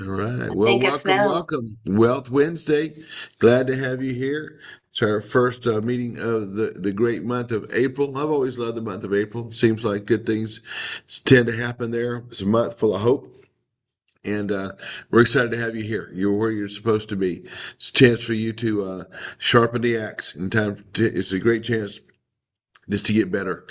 All right. I Well, think it's welcome, now. welcome. Wealth Wednesday. Glad to have you here. It's our first meeting of the great month of April. I've always loved the month of April. Seems like good things tend to happen there. It's a month full of hope. And we're excited to have you here. You're where you're supposed to be. It's a chance for you to sharpen the axe. It's a great chance just to get better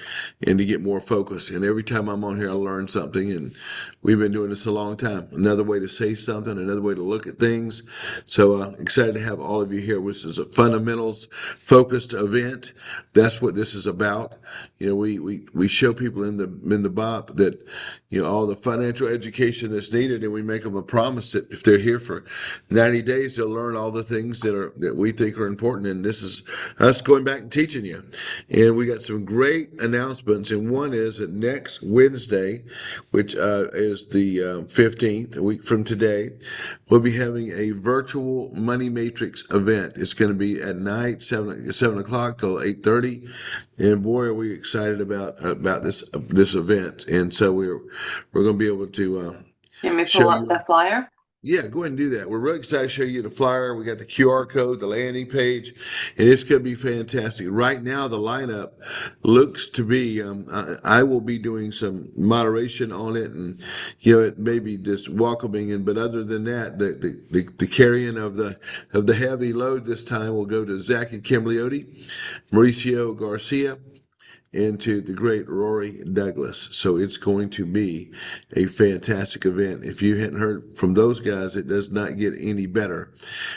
and to get more focus. And every time I'm on here, I learn something. And we've been doing this a long time. Another way to say something, another way to look at things. So excited to have all of you here, which is a fundamentals focused event. That's what this is about. You know, we show people in the BOP that, you know, all the financial education that's needed, and we make them a promise that if they're here for 90 days, they'll learn all the things that we think are important. And this is us going back and teaching you. And we got some great announcements. And one is that next Wednesday, which is the 15th, a week from today, we'll be having a virtual Money Matrix event. It's going to be at night, 7 o'clock till 8:30. And boy, are we excited about this event. And so we're going to be able to Let me show pull up you. the flyer. Yeah, go ahead and do that. We're really excited to show you the flyer. We got the QR code, the landing page, and it's going to be fantastic. Right now, the lineup looks to be. I will be doing some moderation on it, and you know, it may be just welcoming. And but other than that, the carrying of the heavy load this time will go to Zach and Kim Leote, Mauricio Garcia, into the great Rory Douglas. So it's going to be a fantastic event. If you hadn't heard from those guys, it does not get any better.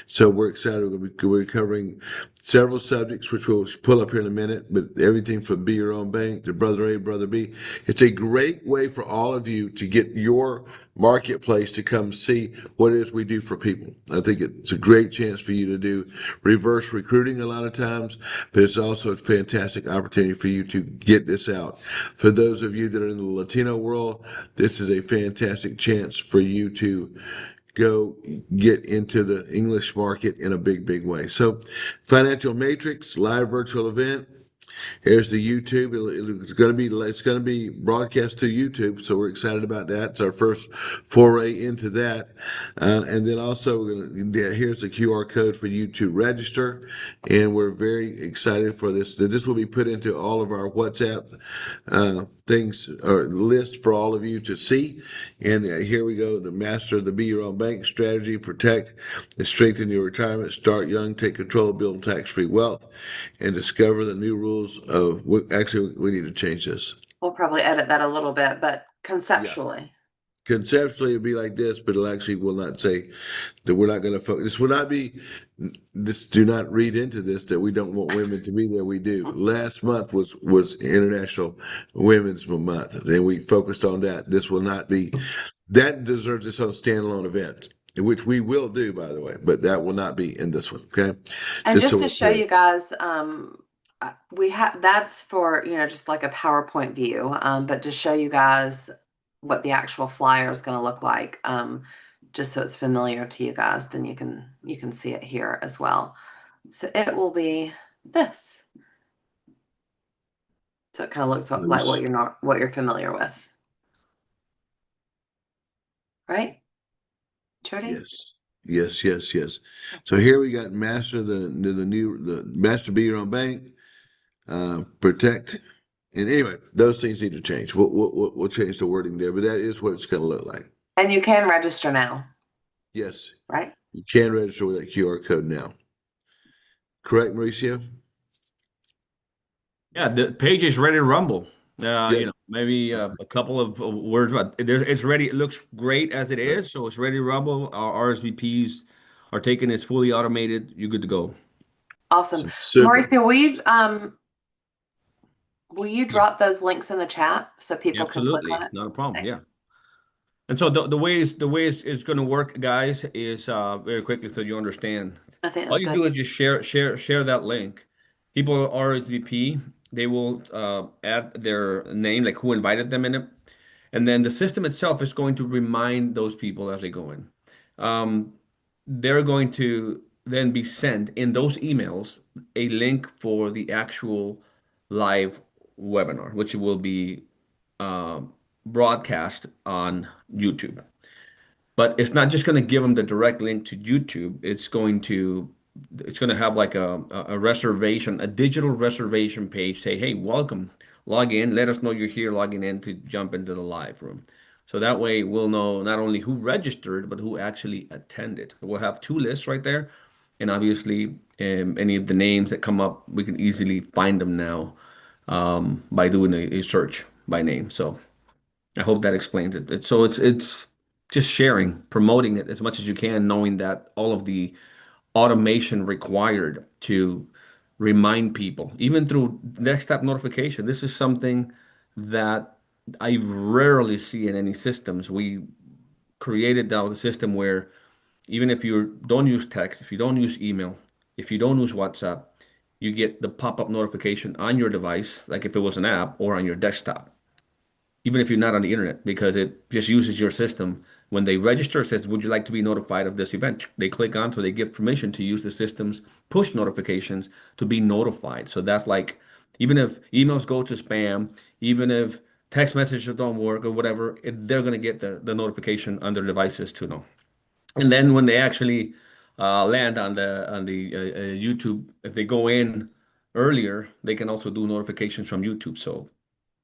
So we're excited. We're covering several subjects, which we'll pull up here in a minute, but everything from Be Your Own Bank to Brother A, Brother B. It's a great way for all of you to get your marketplace to come see what it is we do for people. I think it's a great chance for you to do reverse recruiting a lot of times, but it's also a fantastic opportunity for you to get this out. For those of you that are in the Latino world, this is a fantastic chance for you to go get into the English market in a big, big way. So, Financial Matrix live virtual event. Here's the YouTube. It's going to be broadcast to YouTube, so we're excited about that. It's our first foray into that, and then also here's the QR code for you to register, and we're very excited for this. This will be put into all of our WhatsApp things or list for all of you to see. And here we go. The master of the Be Your Own Bank strategy: protect and strengthen your retirement. Start young, take control, build tax-free wealth, and discover the new rules of. Actually, we need to change this. We'll probably edit that a little bit, but Yeah. conceptually. Conceptually, it'd be like this, but it actually will not say that we're not going to focus. This will not be. This do not read into this that we don't want women to be there. We do. Last month was International Women's Month, and we focused on that. This will not be. That deserves its own standalone event, which we will do, by the way, but that will not be in this one. Okay, And just so just to we're show clear. you guys, we have that's for, just like a PowerPoint view, but to show you guys what the actual flyer is going to look like, just so it's familiar to you guys, then you can see it here as well. So it will be this. So it kind of looks like what you're familiar with, right, Jody? Yes. Yes, yes, yes. So here we got master the master be your own bank, protect, and anyway, those things need to change. We'll change the wording there, but that is what it's going to look like. And you can register now, Yes, right? you can register with that QR code now. Correct, Mauricio? Yeah, the page is ready to rumble. Good. Maybe a couple of words about it's ready. It looks great as it Right. is, so it's ready to rumble. Our RSVPs are taken. It's fully automated. You're good to go. Awesome. So, super. Mauricio, will you Yeah, drop those links in the chat so people can click on absolutely, it? not a problem. Thanks. Yeah. And so the way it's going to work, guys, is very quickly so you understand. I think All that's you good. do is just share that link. People RSVP, they will add their name, like who invited them in it, and then the system itself is going to remind those people as they go in. Um, they're going to then be sent in those emails a link for the actual live webinar, which will be um broadcast on YouTube. But it's not just going to give them the direct link to YouTube. It's going to have like a reservation, a digital reservation page. Say, hey, welcome, log in. Let us know you're here, logging in to jump into the live room. So that way we'll know not only who registered, but who actually attended. We'll have two lists right there. And obviously, any of the names that come up, we can easily find them now by doing a search by name. So I hope that explains it. It's just sharing, promoting it as much as you can, knowing that all of the automation required to remind people, even through next step notification. This is something that I rarely see in any systems. We created now the system where even if you don't use text, if you don't use email, if you don't use WhatsApp, you get the pop-up notification on your device, like if it was an app, or on your desktop, even if you're not on the internet, because it just uses your system. When they register, it says, would you like to be notified of this event? They click onto it, they give permission to use the system's push notifications to be notified. So that's like, even if emails go to spam, even if text messages don't work or whatever, they're going to get the notification on their devices to know. And then when they actually land on the YouTube, if they go in earlier, they can also do notifications from YouTube. So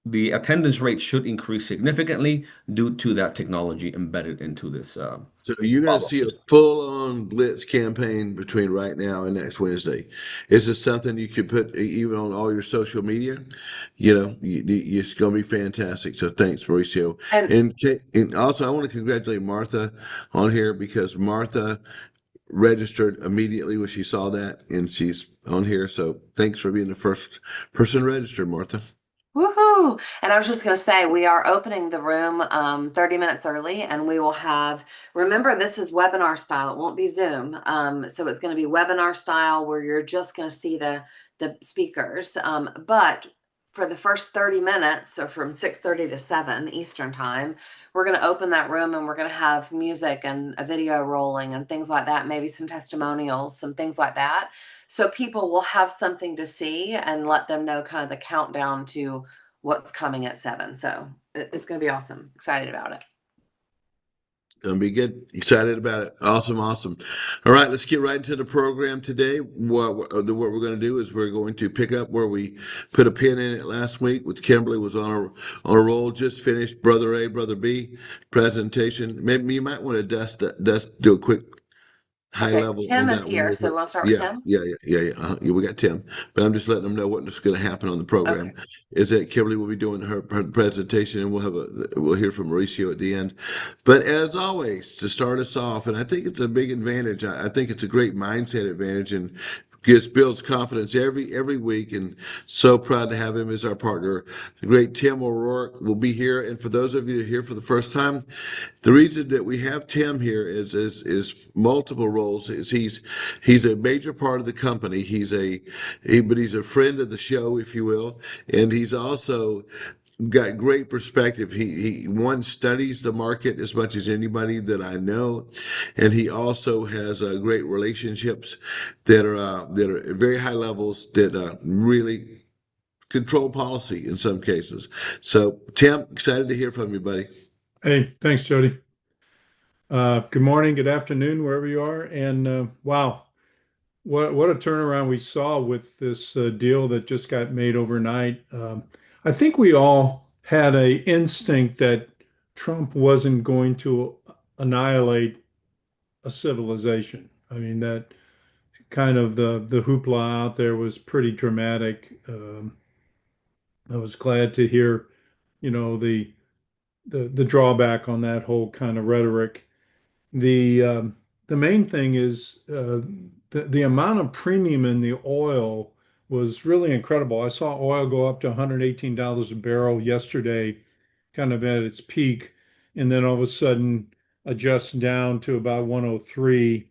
the attendance rate should increase significantly due to that technology embedded into this So you're going to follow-up see a system. full-on blitz campaign between right now and next Wednesday. Is this something you could put even on all your social media? It's going to be fantastic. So thanks, Mauricio. And And also, I want to congratulate Martha on here because Martha registered immediately when she saw that, and she's on here. So thanks for being the first person registered, Martha. woohoo! And I was just going to say, we are opening the room 30 minutes early, and we will have, remember, this is webinar style. It won't be Zoom. So it's going to be webinar style where you're just going to see the speakers. But for the first 30 minutes, or from 6:30 to 7 Eastern time, we're going to open that room and we're going to have music and a video rolling and things like that, maybe some testimonials, some things like that. So people will have something to see and let them know kind of the countdown to what's coming at 7. So it's going to be awesome. Excited about it. Gonna be good. Excited about it. Awesome, awesome. All right, let's get right into the program today. What we're going to do is we're going to pick up where we put a pin in it last week, which Kimberly was on a roll. Just finished Brother A, Brother B presentation. Maybe you might want to do a quick high Okay, level Tim on is that one here. real So quick. we'll start with Yeah, Tim. yeah, yeah, yeah, yeah. Yeah, we got Tim, but I'm just letting them know what's going to happen on the program. Okay. Is that Kimberly will be doing her presentation, and we'll hear from Mauricio at the end. But as always, to start us off, and I think it's a big advantage. I think it's a great mindset advantage, and builds confidence every week, and so proud to have him as our partner. The great Tim O'Rourke will be here, and for those of you that are here for the first time, the reason that we have Tim here is multiple roles. Is he's a major part of the company. But he's a friend of the show, if you will, and he's also got great perspective. He one studies the market as much as anybody that I know, and he also has great relationships that are very high levels that really control policy in some cases. So, Tim, excited to hear from you, buddy. Hey, thanks, Jody. Good morning, good afternoon, wherever you are. And wow, what a turnaround we saw with this deal that just got made overnight. I think we all had a instinct that Trump wasn't going to annihilate a civilization. I mean, that kind of the hoopla out there was pretty dramatic. I was glad to hear, the drawback on that whole kind of rhetoric. The main thing is the amount of premium in the oil was really incredible. I saw oil go up to $118 a barrel yesterday, kind of at its peak, and then all of a sudden adjust down to about 103.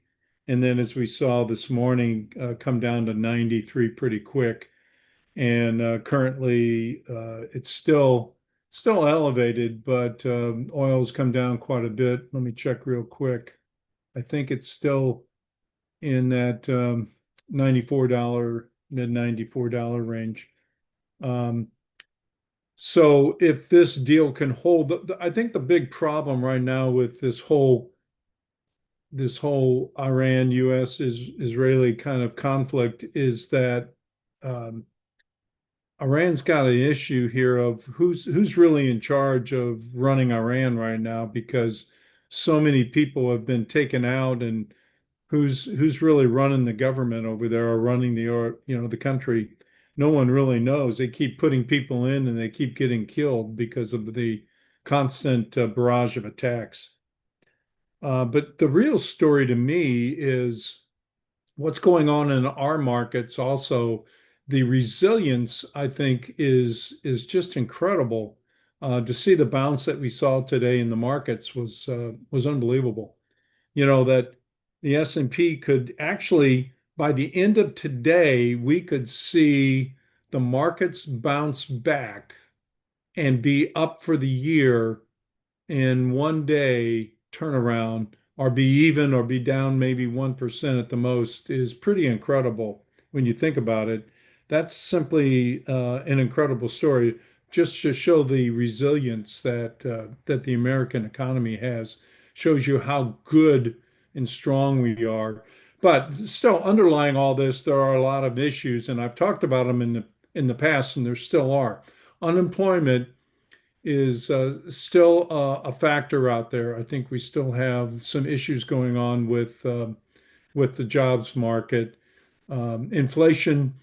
And then as we saw this morning, come down to 93 pretty quick. And currently it's still elevated, but oil's come down quite a bit. Let me check real quick. I think it's still in that $94, mid $94 range. So if this deal can hold, I think the big problem right now with this whole this whole Iran U.S. Israeli kind of conflict is that um, Iran's got an issue here of who's really in charge of running Iran right now, because so many people have been taken out, and who's really running the government over there, or running the, or the country. No one really knows. They keep putting people in and they keep getting killed because of the constant barrage of attacks. But the real story to me is what's going on in our markets. Also, the resilience, I think, is just incredible. To see the bounce that we saw today in the markets was unbelievable. That the S&P could actually, by the end of today, we could see the markets bounce back and be up for the year in one day turnaround, or be even or be down maybe 1% at the most, is pretty incredible when you think about it. That's simply an incredible story, just to show the resilience that the American economy has. Shows you how good and strong we are. But still, underlying all this, there are a lot of issues, and I've talked about them in the past, and there still are. Unemployment is still a factor out there. I think we still have some issues going on with the jobs market. Inflation,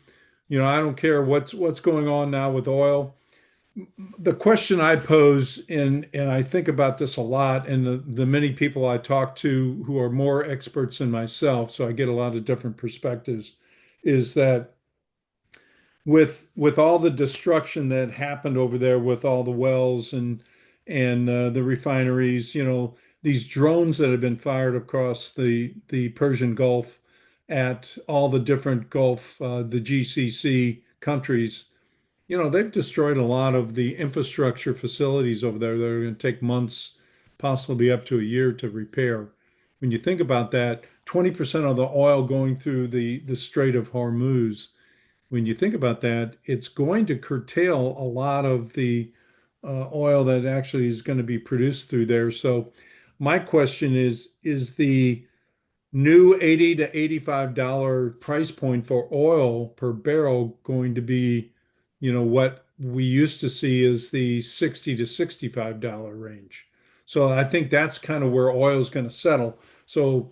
I don't care what's going on now with oil. The question I pose, and I think about this a lot, and the many people I talk to who are more experts than myself, so I get a lot of different perspectives, is that with all the destruction that happened over there, with all the wells and the refineries, these drones that have been fired across the Persian Gulf at all the different Gulf, the GCC countries, they've destroyed a lot of the infrastructure facilities over there that are going to take months, possibly up to a year to repair. When you think about that, 20% of the oil going through the Strait of Hormuz, when you think about that, it's going to curtail a lot of the oil that actually is going to be produced through there. So my question is the new 80 to $85 price point for oil per barrel going to be, what we used to see is the 60 to $65 range? So I think that's kind of where oil is going to settle. So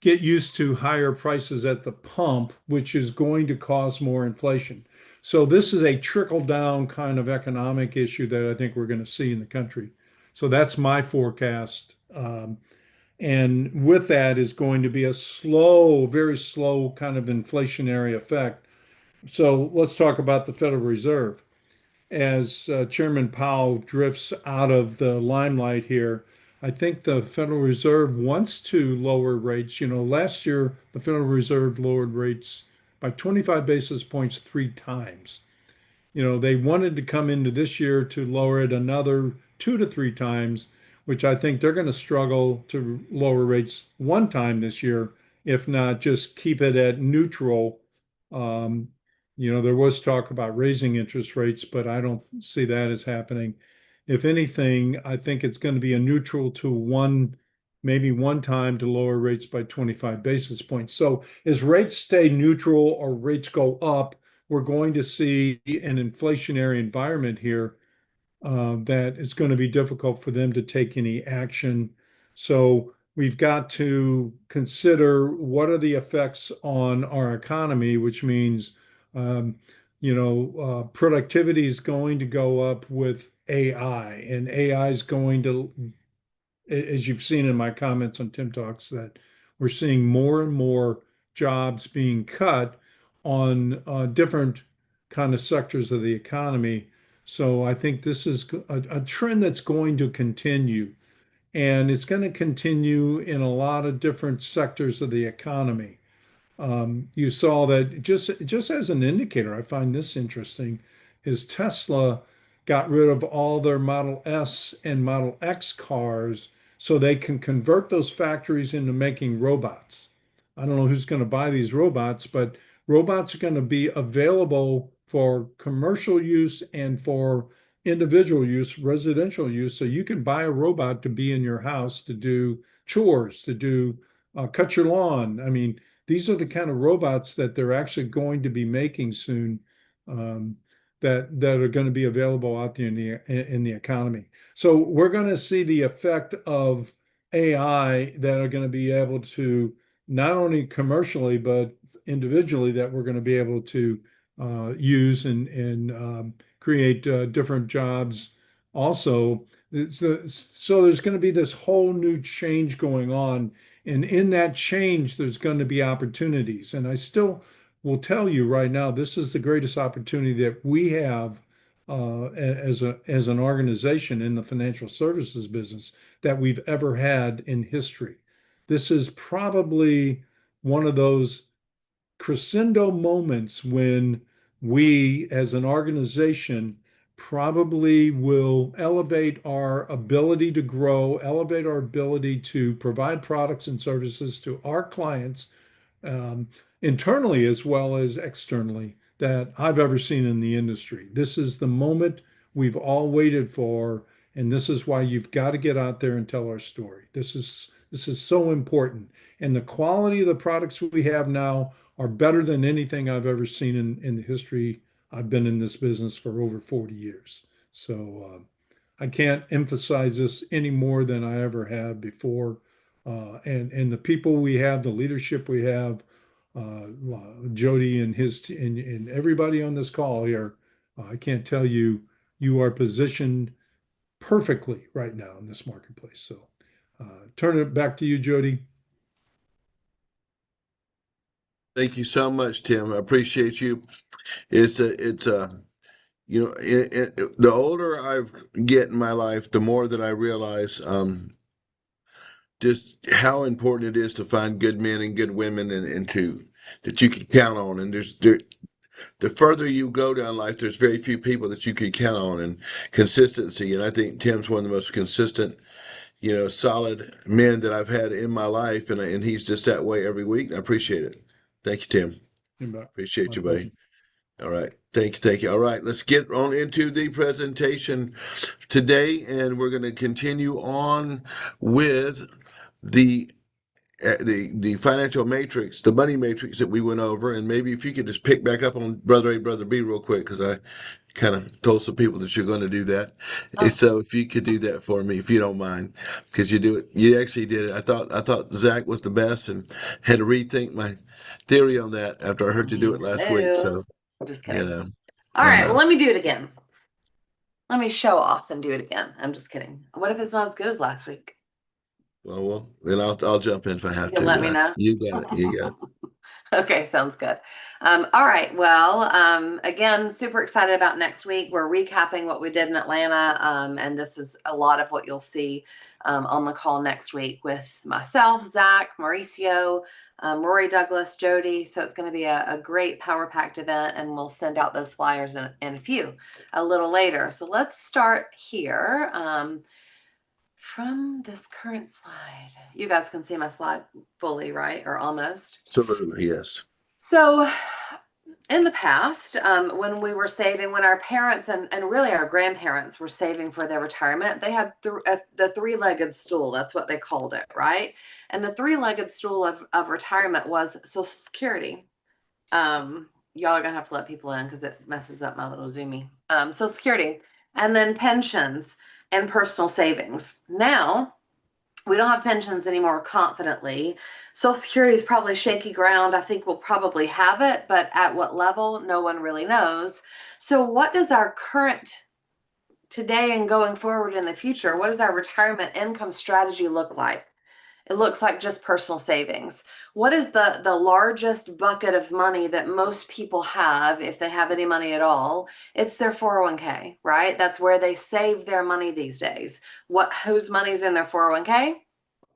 get used to higher prices at the pump, which is going to cause more inflation. So this is a trickle down kind of economic issue that I think we're going to see in the country. So that's my forecast. And with that is going to be a slow, very slow kind of inflationary effect. So let's talk about the Federal Reserve. As Chairman Powell drifts out of the limelight here, I think the Federal Reserve wants to lower rates. Last year, the Federal Reserve lowered rates by 25 basis points 3 times. They wanted to come into this year to lower it another 2 to 3 times, which I think they're going to struggle to lower rates one time this year, if not just keep it at neutral. Um, there was talk about raising interest rates, but I don't see that as happening. If anything, I think it's going to be a neutral to maybe one time to lower rates by 25 basis points. So as rates stay neutral or rates go up, we're going to see an inflationary environment here that it's going to be difficult for them to take any action. So we've got to consider what are the effects on our economy, which means, productivity is going to go up with AI, and AI is going to, as you've seen in my comments on Tim Talks, that we're seeing more and more jobs being cut on different kind of sectors of the economy. So I think this is a trend that's going to continue, and it's going to continue in a lot of different sectors of the economy. You saw that just as an indicator, I find this interesting, is Tesla got rid of all their Model S and Model X cars so they can convert those factories into making robots. I don't know who's going to buy these robots, but robots are going to be available for commercial use and for individual use, residential use. So you can buy a robot to be in your house to do chores, to do cut your lawn. I mean, these are the kind of robots that they're actually going to be making soon, that are going to be available out there in the economy. So we're going to see the effect of AI that are going to be able to not only commercially but individually, that we're going to be able to use and create different jobs also. So there's going to be this whole new change going on. And in that change, there's going to be opportunities. And I still will tell you right now, this is the greatest opportunity that we have as an organization in the financial services business that we've ever had in history. This is probably one of those crescendo moments when we as an organization probably will elevate our ability to grow, elevate our ability to provide products and services to our clients, internally as well as externally, that I've ever seen in the industry. This is the moment we've all waited for, and this is why you've got to get out there and tell our story. This is so important. And the quality of the products we have now are better than anything I've ever seen in the history. I've been in this business for over 40 years. So I can't emphasize this any more than I ever have before. And the people we have, the leadership we have, Jody and and everybody on this call here, I can't tell you, you are positioned perfectly right now in this marketplace. So turn it back to you, Jody. Thank you so much, Tim. I appreciate you. It's a you know, the older I've get in my life, the more that I realize just how important it is to find good men and good women, and to that you can count on. And the further you go down life, there's very few people that you can count on, and consistency. And I think Tim's one of the most consistent, solid men that I've had in my life, and he's just that way every week. I appreciate it. Thank you, Tim. Appreciate you, buddy. All right. Thank you. All right, let's get on into the presentation today, and we're going to continue on with the financial matrix, the money matrix that we went over. And maybe if you could just pick back up on Brother A, Brother B real quick, because I kind of told some people that you're going to do that. So if you could do that for me, if you don't mind, because you actually did it. I thought Zach was the best, and had to rethink my theory on that after I heard you do it last week. So just kidding. All right, well, let me do it again. Let me show off and do it again. I'm just kidding. What if it's not as good as last week? Well, then I'll jump in if I have to. Let me know. You got it. Okay, sounds good. All right. Well, again, super excited about next week. We're recapping what we did in Atlanta, and this is a lot of what you'll see on the call next week with myself, Zach, Mauricio, Rory Douglas, Jody. So it's going to be a great power-packed event, and we'll send out those flyers in a little later. So let's start here. From this current slide, you guys can see my slide fully, right? Or almost. Absolutely, yes. So in the past, when we were saving, when our parents and really our grandparents were saving for their retirement, they had the three-legged stool. That's what they called it, right? And the three-legged stool of retirement was Social Security. Y'all are gonna have to let people in because it messes up my little Zoomy. Social Security, and then pensions and personal savings. Now, we don't have pensions anymore confidently. Social Security is probably shaky ground. I think we'll probably have it, but at what level, no one really knows. So what does our current today and going forward in the future, what does our retirement income strategy look like? It looks like just personal savings. What is the largest bucket of money that most people have, if they have any money at all? It's their 401k, right? That's where they save their money these days. Whose money's in their 401k?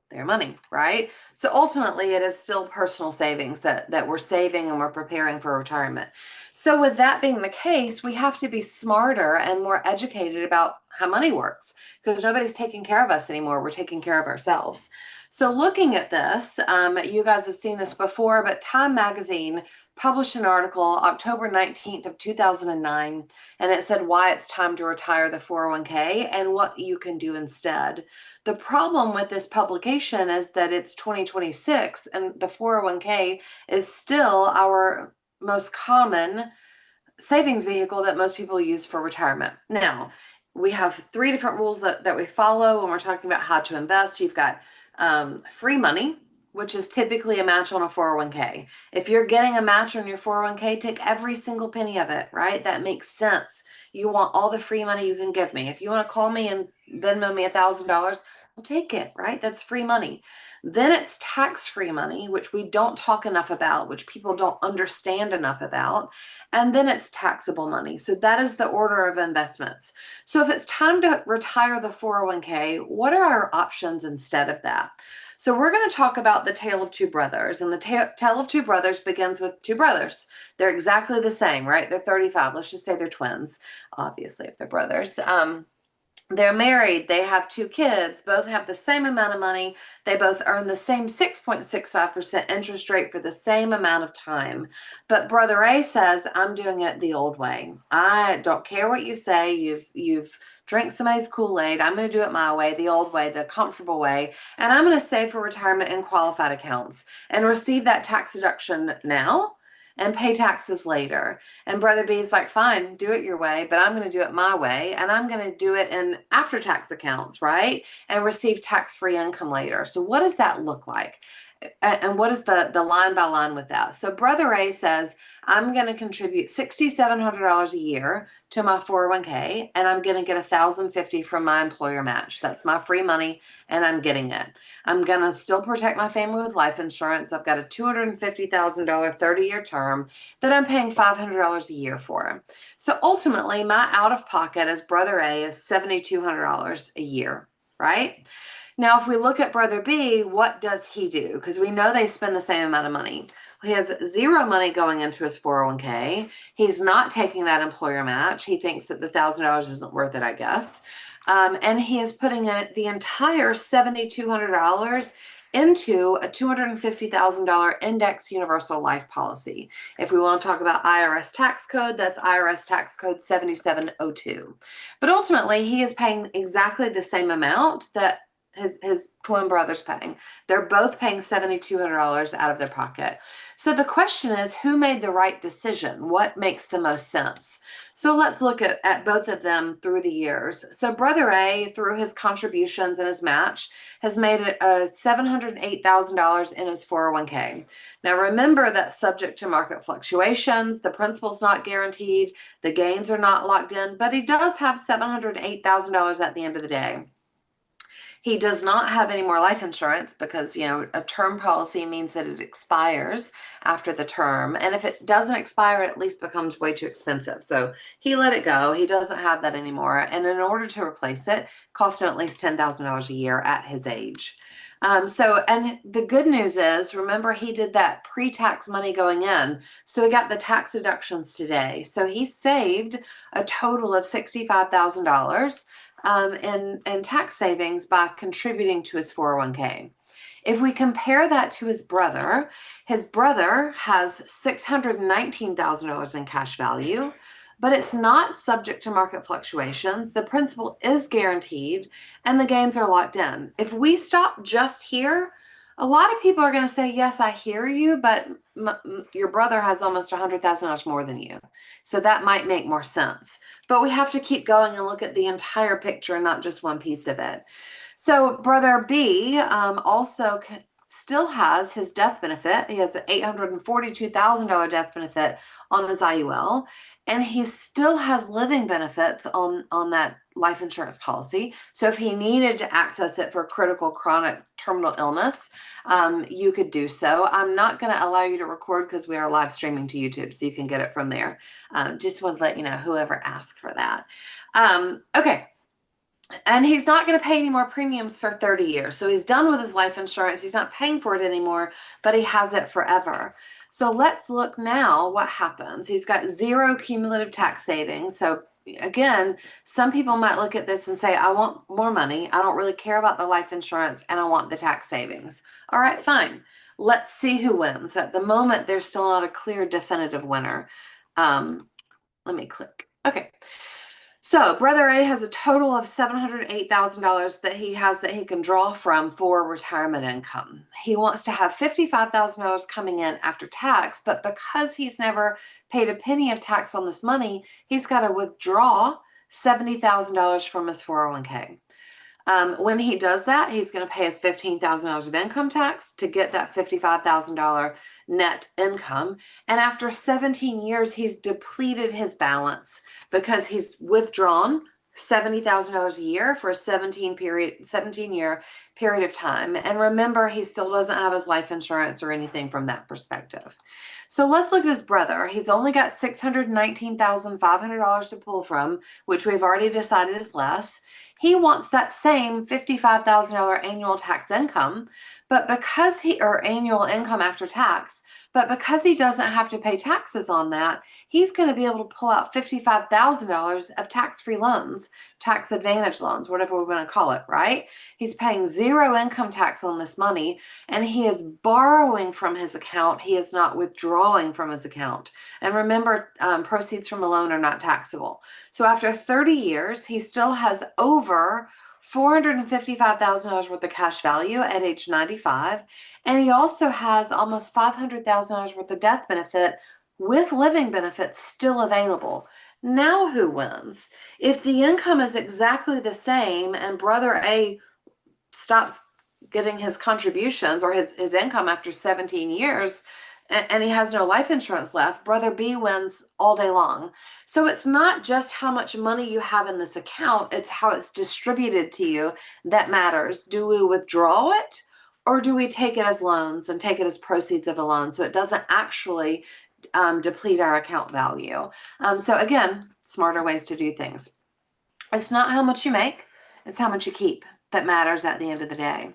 Their money, right? So ultimately, it is still personal savings that we're saving and we're preparing for retirement. So with that being the case, we have to be smarter and more educated about how money works, because nobody's taking care of us anymore. We're taking care of ourselves. So looking at this, you guys have seen this before, but Time Magazine published an article October 19th of 2009, and it said why it's time to retire the 401k and what you can do instead. The problem with this publication is that it's 2026 and the 401k is still our most common savings vehicle that most people use for retirement. Now, we have 3 different rules that we follow when we're talking about how to invest. You've got free money, which is typically a match on a 401k. If you're getting a match on your 401k, take every single penny of it, right? That makes sense. You want all the free money you can give me. If you want to call me and Venmo me $1,000, I'll take it, right? That's free money. Then it's tax-free money, which we don't talk enough about, which people don't understand enough about. And then it's taxable money. So that is the order of investments. So if it's time to retire the 401k, what are our options instead of that? So we're going to talk about the tale of two brothers. And the tale of two brothers begins with two brothers. They're exactly the same, right? They're 35. Let's just say they're twins, obviously, if they're brothers. They're married, they have 2 kids, both have the same amount of money, they both earn the same 6.65% interest rate for the same amount of time. But brother A says, I'm doing it the old way. I don't care what you say, you've drank somebody's Kool-Aid, I'm going to do it my way, the old way, the comfortable way, and I'm going to save for retirement in qualified accounts and receive that tax deduction now and pay taxes later. And brother B is like, fine, do it your way, but I'm going to do it my way. And I'm going to do it in after tax accounts, right? And receive tax-free income later. So what does that look like? And what is the line by line with that? So brother A says, I'm going to contribute $6,700 a year to my 401k, and I'm going to get $1,050 from my employer match. That's my free money, and I'm getting it. I'm going to still protect my family with life insurance. I've got a $250,000 30-year term that I'm paying $500 a year for. So ultimately, my out-of-pocket as brother A is $7,200 a year, right? Now, if we look at brother B, what does he do? Because we know they spend the same amount of money. He has 0 money going into his 401k. He's not taking that employer match. He thinks that the $1,000 isn't worth it, I guess. And he is putting in the entire $7,200 into a $250,000 index universal life policy. If we want to talk about IRS tax code, that's IRS tax code 7702. But ultimately, he is paying exactly the same amount that his twin brother's paying. They're both paying $7,200 out of their pocket. So the question is, who made the right decision? What makes the most sense? So let's look at both of them through the years. So brother A, through his contributions and his match, has made it $708,000 in his 401k. Now remember that's subject to market fluctuations. The principal's not guaranteed. The gains are not locked in, but he does have $708,000 at the end of the day. He does not have any more life insurance because, you know, a term policy means that it expires after the term. And if it doesn't expire, it at least becomes way too expensive. So he let it go. He doesn't have that anymore. And in order to replace it, cost him at least $10,000 a year at his age. And the good news is, remember, he did that pre-tax money going in. So he got the tax deductions today. So he saved a total of $65,000 in tax savings by contributing to his 401k. If we compare that to his brother has $619,000 in cash value, but it's not subject to market fluctuations. The principal is guaranteed and the gains are locked in. If we stop just here, a lot of people are going to say, yes, I hear you, but your brother has almost $100,000 more than you. So that might make more sense. But we have to keep going and look at the entire picture and not just one piece of it. So brother B also still has his death benefit. He has an $842,000 death benefit on his IUL. And he still has living benefits on that life insurance policy. So if he needed to access it for critical chronic terminal illness, you could do so. I'm not going to allow you to record because we are live streaming to YouTube, so you can get it from there. Just want to let you know, whoever asked for that. Okay. And he's not going to pay any more premiums for 30 years. So he's done with his life insurance. He's not paying for it anymore, but he has it forever. So let's look now what happens. He's got 0 cumulative tax savings. So again, some people might look at this and say, I want more money. I don't really care about the life insurance and I want the tax savings. All right, fine. Let's see who wins. At the moment, there's still not a clear definitive winner. Let me click. Okay. So Brother A has a total of $708,000 that he can draw from for retirement income. He wants to have $55,000 coming in after tax, but because he's never paid a penny of tax on this money, he's got to withdraw $70,000 from his 401k. When he does that, he's going to pay his $15,000 of income tax to get that $55,000 net income. And after 17 years, he's depleted his balance because he's withdrawn $70,000 a year for a 17-year period of time. And remember, he still doesn't have his life insurance or anything from that perspective. So let's look at his brother. He's only got $619,500 to pull from, which we've already decided is less. He wants that same $55,000 annual tax income, but because or annual income after tax, but because he doesn't have to pay taxes on that, he's going to be able to pull out $55,000 of tax-free loans, tax advantage loans, whatever we want to call it, right? He's paying zero income tax on this money, and he is borrowing from his account. He is not withdrawing from his account. And remember, proceeds from a loan are not taxable. So after 30 years, he still has over $455,000 worth of cash value at age 95. And he also has almost $500,000 worth of death benefit with living benefits still available. Now who wins? If the income is exactly the same and Brother A stops getting his contributions or his income after 17 years, and he has no life insurance left, Brother B wins all day long. So it's not just how much money you have in this account, it's how it's distributed to you that matters. Do we withdraw it or do we take it as loans and take it as proceeds of a loan so it doesn't actually deplete our account value? So again, smarter ways to do things. It's not how much you make, it's how much you keep that matters at the end of the day.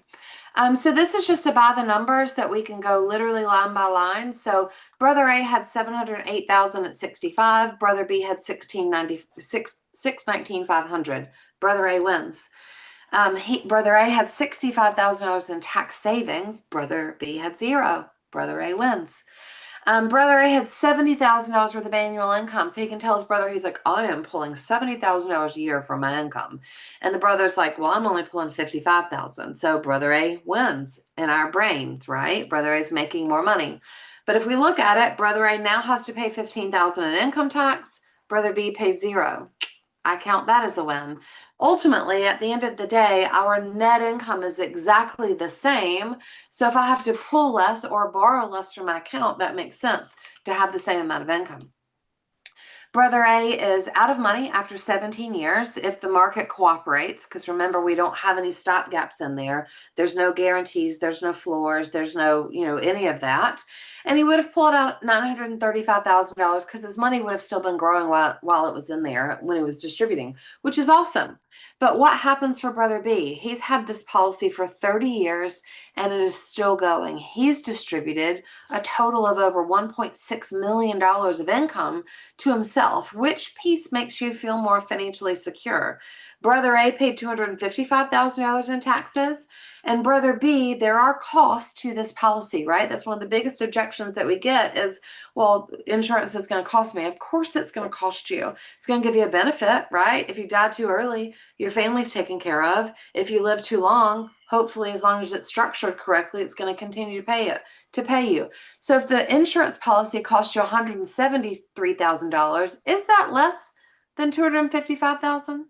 So this is just to buy the numbers that we can go literally line by line. So Brother A had $708,000 at 65. Brother B had $619,500. Brother A wins. Brother A had $65,000 in tax savings. Brother B had zero. Brother A wins. Brother A had $70,000 worth of annual income. So he can tell his brother, he's like, I am pulling $70,000 a year from my income. And the brother's like, well, I'm only pulling $55,000. So Brother A wins in our brains, right? Brother A is making more money. But if we look at it, Brother A now has to pay $15,000 in income tax. Brother B pays zero. I count that as a win. Ultimately, at the end of the day, our net income is exactly the same. So if I have to pull less or borrow less from my account, that makes sense to have the same amount of income. Brother A is out of money after 17 years if the market cooperates, because remember, we don't have any stop gaps in there. There's no guarantees, there's no floors, there's no, any of that. And he would have pulled out $935,000 because his money would have still been growing while it was in there when he was distributing, which is awesome. But what happens for Brother B? He's had this policy for 30 years and it is still going. He's distributed a total of over $1.6 million of income to himself. Which piece makes you feel more financially secure? Brother A paid $255,000 in taxes, and Brother B, there are costs to this policy, right? That's one of the biggest objections that we get is, well, insurance is going to cost me. Of course it's going to cost you. It's going to give you a benefit, right? If you die too early, your family's taken care of. If you live too long, hopefully, as long as it's structured correctly, it's going to continue to pay you. So if the insurance policy costs you $173,000, is that less than $255,000?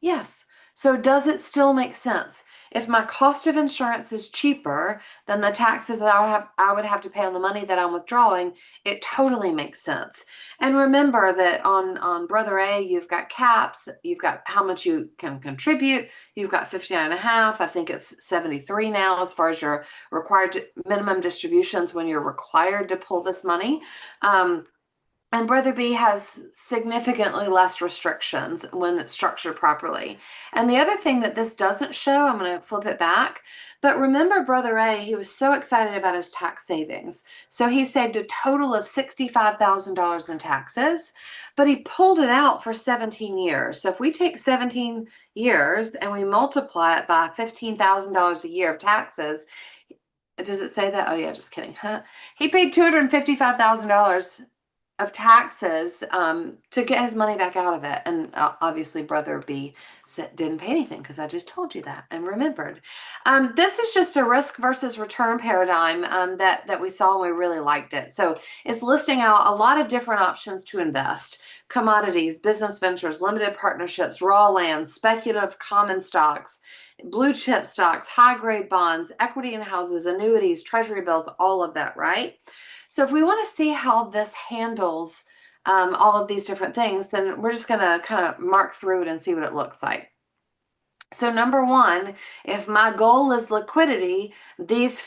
Yes. So does it still make sense? If my cost of insurance is cheaper than the taxes that I would have to pay on the money that I'm withdrawing, it totally makes sense. And remember that on Brother A, you've got caps, you've got how much you can contribute, you've got 59.5, I think it's 73 now as far as your required minimum distributions when you're required to pull this money. And Brother B has significantly less restrictions when it's structured properly. And the other thing that this doesn't show, I'm going to flip it back, but remember Brother A, he was so excited about his tax savings. So he saved a total of $65,000 in taxes, but he pulled it out for 17 years. So if we take 17 years and we multiply it by $15,000 a year of taxes, does it say that? Oh yeah, just kidding. Huh? He paid $255,000 of taxes to get his money back out of it. And obviously Brother B didn't pay anything because I just told you that and remembered. This is just a risk versus return paradigm that we saw and we really liked it. So it's listing out a lot of different options to invest: commodities, business ventures, limited partnerships, raw land, speculative common stocks, blue chip stocks, high grade bonds, equity in houses, annuities, treasury bills, all of that, right? So if we want to see how this handles all of these different things, then we're just going to kind of mark through it and see what it looks like. So number one, if my goal is liquidity, these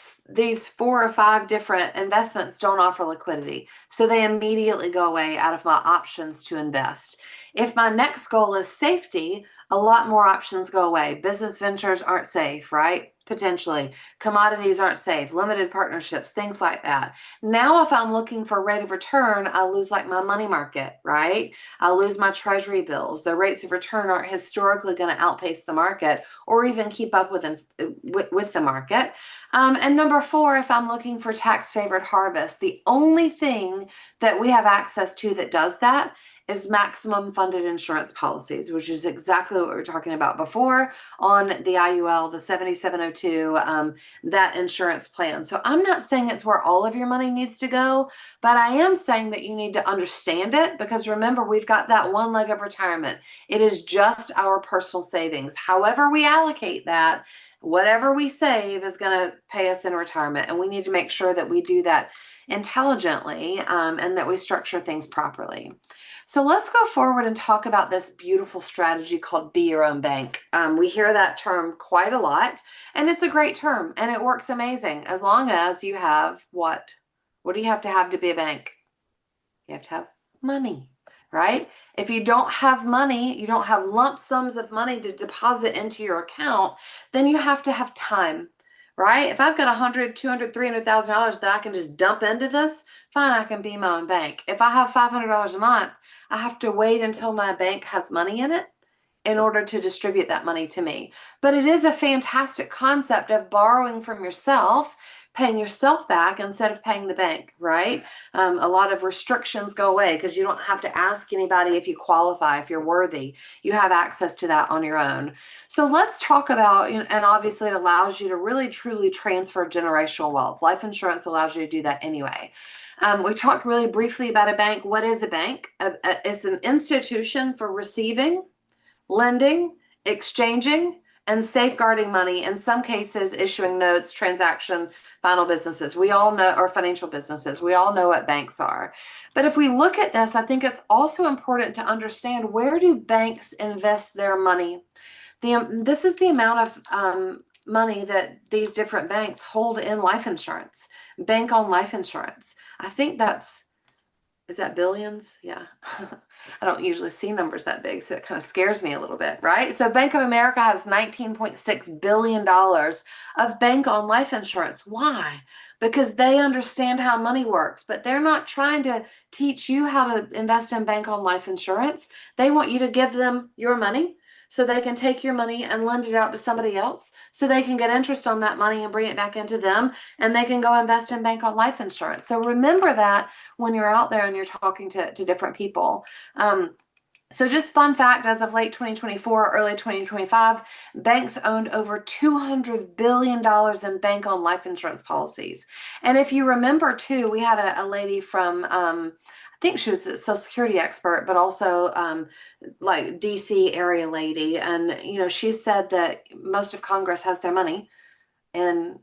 4 or 5 different investments don't offer liquidity. So they immediately go away out of my options to invest. If my next goal is safety, a lot more options go away. Business ventures aren't safe, right? Potentially. Commodities aren't safe. Limited partnerships, things like that. Now, if I'm looking for rate of return, I lose like my money market, right? I lose my treasury bills. The rates of return aren't historically going to outpace the market or even keep up with the market. And number 4, if I'm looking for tax favored harvest, the only thing that we have access to that does that is maximum funded insurance policies, which is exactly what we were talking about before on the IUL, the 7702, that insurance plan. So I'm not saying it's where all of your money needs to go, but I am saying that you need to understand it, because remember, we've got that one leg of retirement. It is just our personal savings. However we allocate that, whatever we save is going to pay us in retirement. And we need to make sure that we do that intelligently and that we structure things properly. So let's go forward and talk about this beautiful strategy called Be Your Own Bank. We hear that term quite a lot, and it's a great term, and it works amazing as long as you have what? What do you have to be a bank? You have to have money, right? If you don't have money, you don't have lump sums of money to deposit into your account, then you have to have time, right? If I've got $100,000, $200,000, $300,000 that I can just dump into this, fine, I can be my own bank. If I have $500 a month, I have to wait until my bank has money in it in order to distribute that money to me. But it is a fantastic concept of borrowing from yourself, paying yourself back instead of paying the bank, right? A lot of restrictions go away because you don't have to ask anybody if you qualify, if you're worthy. You have access to that on your own. So let's talk about, and obviously it allows you to really truly transfer generational wealth. Life insurance allows you to do that anyway. We talked really briefly about a bank. What is a bank? It's an institution for receiving, lending, exchanging, and safeguarding money, in some cases issuing notes, transaction, final businesses. We all know, or financial businesses. We all know what banks are. But if we look at this, I think it's also important to understand, where do banks invest their money? This is the amount of money that these different banks hold in life insurance, bank on life insurance. I think is that billions? Yeah. I don't usually see numbers that big, so it kind of scares me a little bit, right? So Bank of America has $19.6 billion of bank on life insurance. Why? Because they understand how money works, but they're not trying to teach you how to invest in bank on life insurance. They want you to give them your money so they can take your money and lend it out to somebody else, so they can get interest on that money and bring it back into them, and they can go invest in bank on life insurance. So remember that when you're out there and you're talking to different people. So just fun fact, as of late 2024, early 2025, banks owned over $200 billion in bank on life insurance policies. And if you remember too, we had a lady from, I think she was a Social Security expert, but also like DC area lady. And, she said that most of Congress has their money in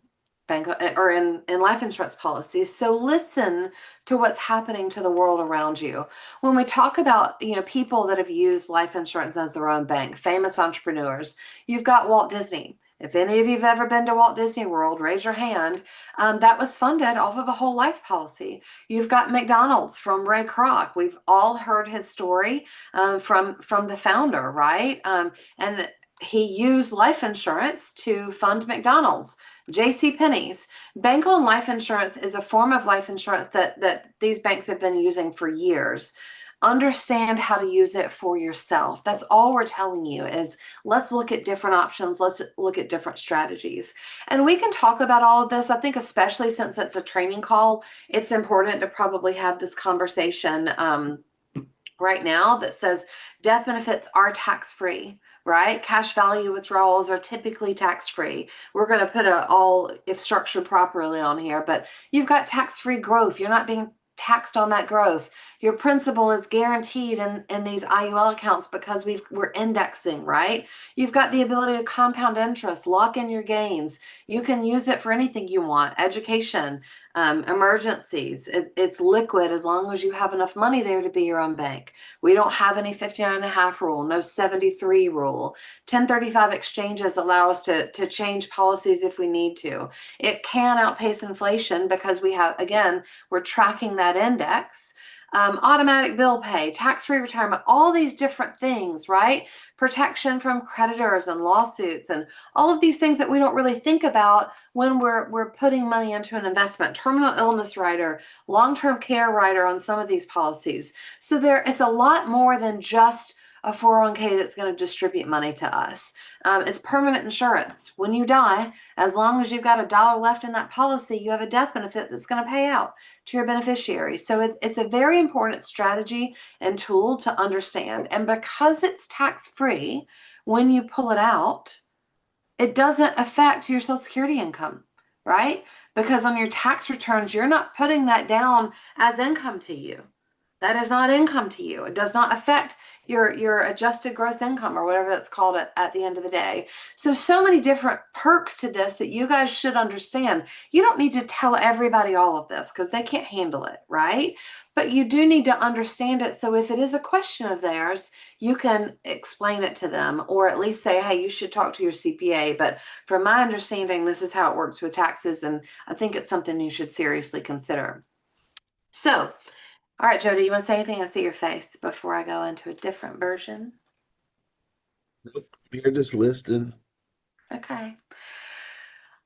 bank or in life insurance policies. So listen to what's happening to the world around you. When we talk about, people that have used life insurance as their own bank, famous entrepreneurs, you've got Walt Disney. If any of you have ever been to Walt Disney World, raise your hand. That was funded off of a whole life policy. You've got McDonald's from Ray Kroc. We've all heard his story from the founder, right? And he used life insurance to fund McDonald's. J.C. Penney's. Bank-owned life insurance is a form of life insurance that these banks have been using for years. Understand how to use it for yourself. That's all we're telling you is let's look at different options. Let's look at different strategies. And we can talk about all of this. I think especially since it's a training call, it's important to probably have this conversation right now that says death benefits are tax-free, right? Cash value withdrawals are typically tax-free. We're going to put all if structured properly on here, but you've got tax-free growth. You're not being taxed on that growth. Your principal is guaranteed in these IUL accounts because we're indexing, right? You've got the ability to compound interest, lock in your gains. You can use it for anything you want, education, emergencies. It's liquid as long as you have enough money there to be your own bank. We don't have any 59.5 rule, no 73 rule. 1035 exchanges allow us to change policies if we need to. It can outpace inflation because we have, again, we're tracking that index. Automatic bill pay, tax-free retirement, all these different things, right? Protection from creditors and lawsuits and all of these things that we don't really think about when we're putting money into an investment. Terminal illness rider, long-term care rider on some of these policies. So it's a lot more than just a 401k that's going to distribute money to us. It's permanent insurance. When you die, as long as you've got $1 left in that policy, you have a death benefit that's going to pay out to your beneficiary. So it's a very important strategy and tool to understand. And because it's tax-free, when you pull it out, it doesn't affect your Social Security income, right? Because on your tax returns, you're not putting that down as income to you. That is not income to you. It does not affect your adjusted gross income or whatever that's called at the end of the day. So many different perks to this that you guys should understand. You don't need to tell everybody all of this because they can't handle it, right? But you do need to understand it. So if it is a question of theirs, you can explain it to them or at least say, hey, you should talk to your CPA. But from my understanding, this is how it works with taxes. And I think it's something you should seriously consider. So, all right, Jody, you want to say anything? I see your face before I go into a different version. Nope, you're just listed. Okay.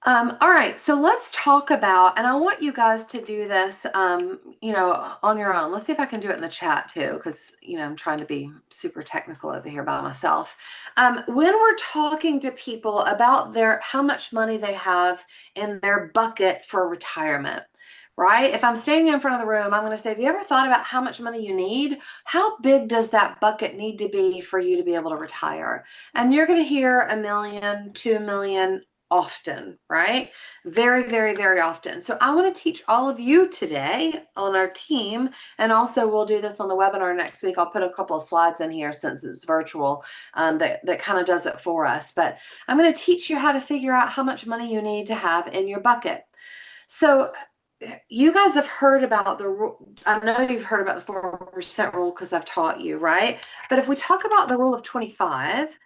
All right, so let's talk about, and I want you guys to do this, on your own. Let's see if I can do it in the chat too, because, I'm trying to be super technical over here by myself. When we're talking to people about how much money they have in their bucket for retirement, right? If I'm standing in front of the room, I'm going to say, have you ever thought about how much money you need? How big does that bucket need to be for you to be able to retire? And you're going to hear $1 million, $2 million often, right? Very, very, very often. So I want to teach all of you today on our team, and also we'll do this on the webinar next week. I'll put a couple of slides in here since it's virtual that kind of does it for us. But I'm going to teach you how to figure out how much money you need to have in your bucket. So you guys have heard about the rule. I know you've heard about the 4% rule because I've taught you, right? But if we talk about the rule of 25,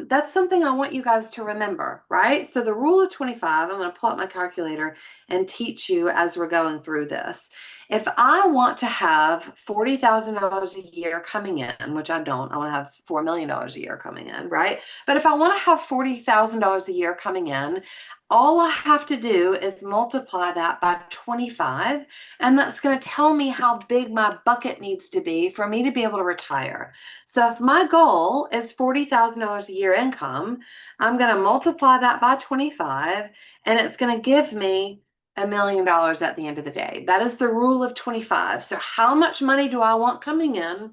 that's something I want you guys to remember, right? So the rule of 25, I'm going to pull out my calculator and teach you as we're going through this. If I want to have $40,000 a year coming in, which I don't, I want to have $4 million a year coming in, right? But if I want to have $40,000 a year coming in, all I have to do is multiply that by 25, and that's going to tell me how big my bucket needs to be for me to be able to retire. So if my goal is $40,000 a year income, I'm going to multiply that by 25, and it's going to give me $1 million at the end of the day. That is the rule of 25. So how much money do I want coming in?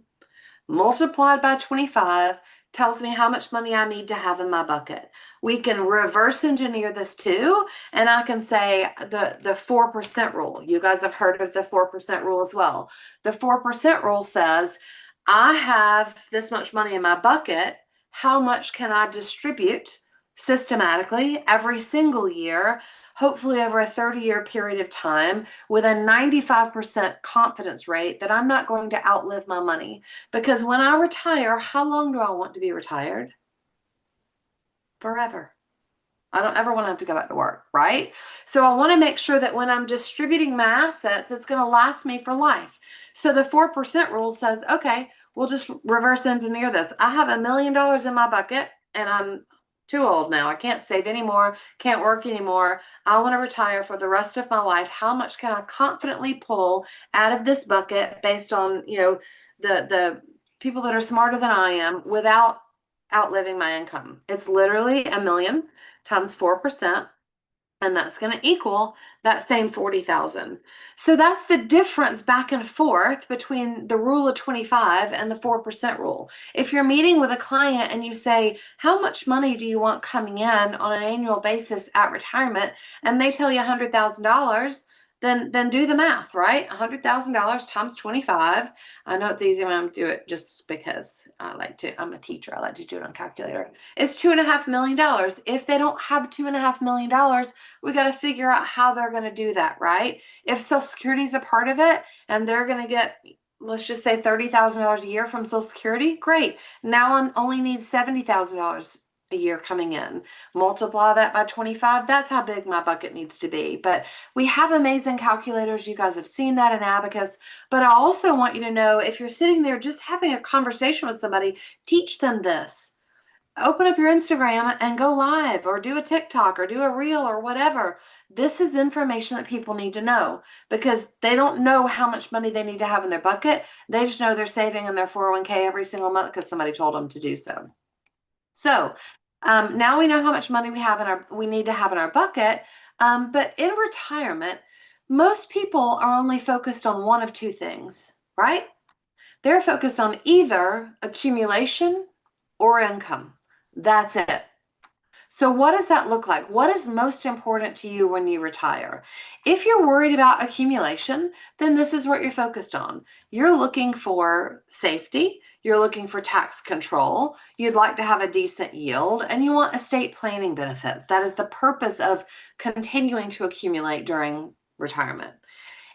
Multiplied by 25 tells me how much money I need to have in my bucket. We can reverse engineer this too, and I can say the 4% rule. You guys have heard of the 4% rule as well. The 4% rule says, I have this much money in my bucket. How much can I distribute systematically every single year, hopefully over a 30-year period of time, with a 95% confidence rate that I'm not going to outlive my money? Because when I retire, how long do I want to be retired? Forever. I don't ever want to have to go back to work, right? So I want to make sure that when I'm distributing my assets, it's going to last me for life. So the 4% rule says, okay, we'll just reverse engineer this. I have $1 million in my bucket and I'm too old now. I can't save anymore, can't work anymore. I want to retire for the rest of my life. How much can I confidently pull out of this bucket based on, the people that are smarter than I am without outliving my income? It's literally $1 million times 4%. And that's going to equal that same 40,000. So that's the difference back and forth between the rule of 25 and the 4% rule. If you're meeting with a client and you say, how much money do you want coming in on an annual basis at retirement? And they tell you $100,000, then do the math, right? $100,000 times 25. I know it's easy when I do it just because I'm a teacher. I like to do it on calculator. It's $2.5 million. If they don't have $2.5 million, we got to figure out how they're going to do that, right? If Social Security is a part of it and they're going to get, let's just say $30,000 a year from Social Security, great. Now I only need $70,000 a year coming in. Multiply that by 25. That's how big my bucket needs to be. But we have amazing calculators. You guys have seen that in Abacus. But I also want you to know, if you're sitting there just having a conversation with somebody, teach them this. Open up your Instagram and go live, or do a TikTok or do a reel or whatever. This is information that people need to know, because they don't know how much money they need to have in their bucket. They just know they're saving in their 401k every single month because somebody told them to do so. So now we know how much money we need to have in our bucket. But in retirement, most people are only focused on one of two things, right? They're focused on either accumulation or income. That's it. So what does that look like? What is most important to you when you retire? If you're worried about accumulation, then this is what you're focused on. You're looking for safety. You're looking for tax control. You'd like to have a decent yield, and you want estate planning benefits. That is the purpose of continuing to accumulate during retirement.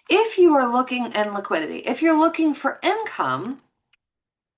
If you are looking in liquidity, if you're looking for income,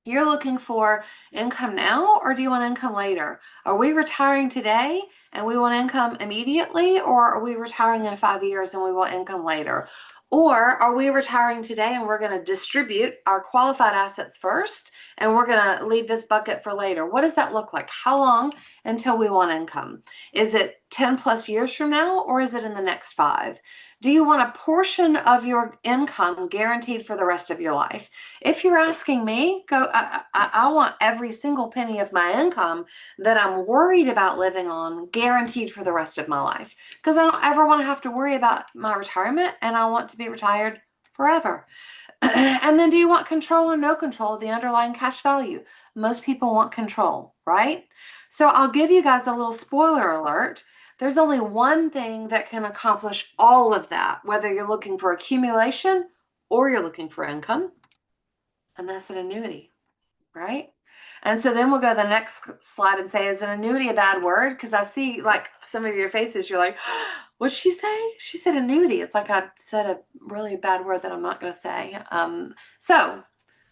you're looking for income now, or do you want income later? Are we retiring today and we want income immediately, or are we retiring in 5 years and we want income later? Or are we retiring today and we're going to distribute our qualified assets first and we're going to leave this bucket for later? What does that look like? How long until we want income? Is it 10 plus years from now, or is it in the next 5? Do you want a portion of your income guaranteed for the rest of your life? If you're asking me, I want every single penny of my income that I'm worried about living on guaranteed for the rest of my life, because I don't ever want to have to worry about my retirement, and I want to be retired forever. And then, do you want control or no control of the underlying cash value? Most people want control, right? So I'll give you guys a little spoiler alert. There's only one thing that can accomplish all of that, whether you're looking for accumulation or you're looking for income, and that's an annuity, right? And so then we'll go to the next slide and say, is an annuity a bad word? Because I see like some of your faces, you're like, what'd she say? She said annuity. It's like I said a really bad word that I'm not going to say. So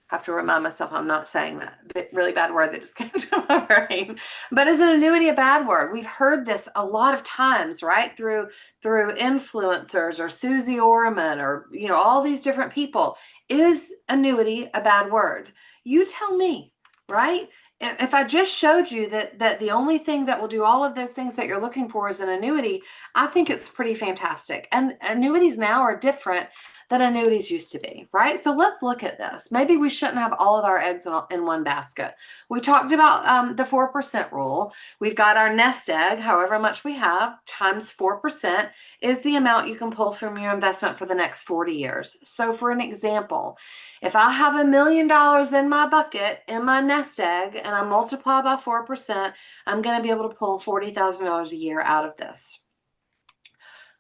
I have to remind myself I'm not saying that really bad word that just came to my brain. But is an annuity a bad word? We've heard this a lot of times, right? Through influencers or Susie Orman or, all these different people. Is annuity a bad word? You tell me, right? If I just showed you that the only thing that will do all of those things that you're looking for is an annuity, I think it's pretty fantastic. And annuities now are different than annuities used to be, right? So let's look at this. Maybe we shouldn't have all of our eggs in one basket. We talked about the 4% rule. We've got our nest egg, however much we have, times 4% is the amount you can pull from your investment for the next 40 years. So for an example, if I have $1 million in my bucket, in my nest egg, and I multiply by 4%, I'm going to be able to pull $40,000 a year out of this.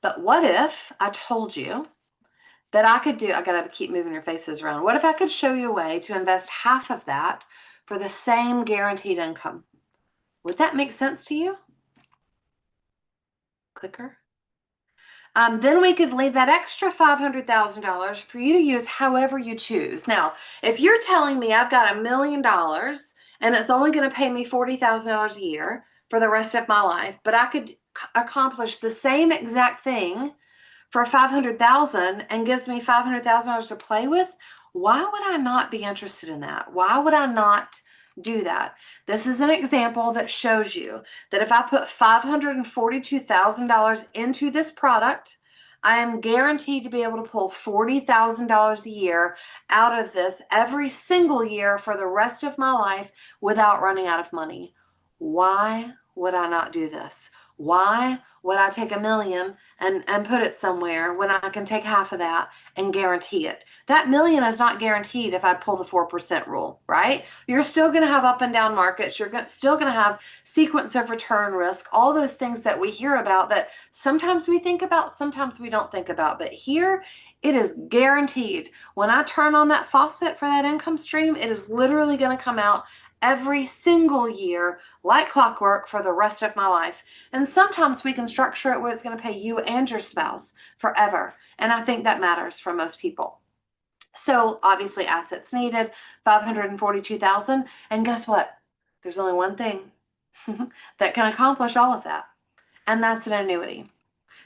But what if I told you that I gotta keep moving your faces around. What if I could show you a way to invest half of that for the same guaranteed income? Would that make sense to you? Clicker. Then we could leave that extra $500,000 for you to use however you choose. Now, if you're telling me I've got $1 million and it's only going to pay me $40,000 a year for the rest of my life, but I could accomplish the same exact thing for 500,000 and gives me $500,000 to play with, why would I not be interested in that? Why would I not do that? This is an example that shows you that if I put $542,000 into this product, I am guaranteed to be able to pull $40,000 a year out of this every single year for the rest of my life without running out of money. Why would I not do this? Why would I take $1 million and put it somewhere when I can take half of that and guarantee it? That $1 million is not guaranteed if I pull the 4% rule, right? You're still going to have up and down markets. You're still going to have sequence of return risk, all those things that we hear about that sometimes we think about, sometimes we don't think about. But here, it is guaranteed. When I turn on that faucet for that income stream, it is literally going to come out every single year like clockwork for the rest of my life. And sometimes we can structure it where it's going to pay you and your spouse forever. And I think that matters for most people. So obviously assets needed, 542,000. And guess what? There's only one thing that can accomplish all of that. And that's an annuity.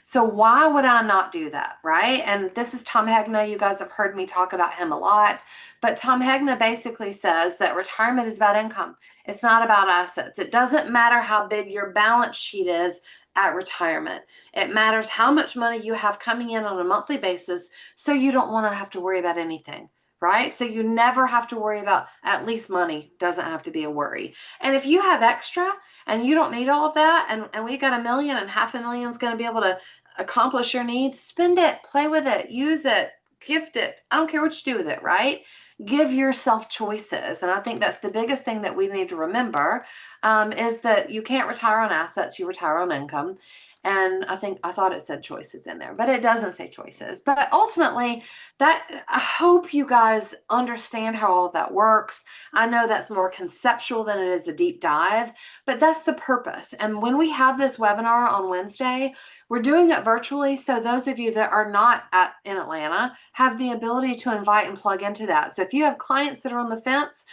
So why would I not do that, right? And this is Tom Hegna. You guys have heard me talk about him a lot. But Tom Hegna basically says that retirement is about income. It's not about assets. It doesn't matter how big your balance sheet is at retirement. It matters how much money you have coming in on a monthly basis, so you don't want to have to worry about anything, right? So you never have to worry about, at least money doesn't have to be a worry. And if you have extra and you don't need all of that, and we got $1 million and $500,000 is going to be able to accomplish your needs, spend it, play with it, use it, gift it. I don't care what you do with it, right? Give yourself choices. And I think that's the biggest thing that we need to remember, is that you can't retire on assets, you retire on income. And I thought it said choices in there, but it doesn't say choices. But ultimately, that, I hope you guys understand how all of that works. I know that's more conceptual than it is a deep dive, but that's the purpose. And when we have this webinar on Wednesday, we're doing it virtually. So those of you that are not in Atlanta have the ability to invite and plug into that. So if you have clients that are on the fence,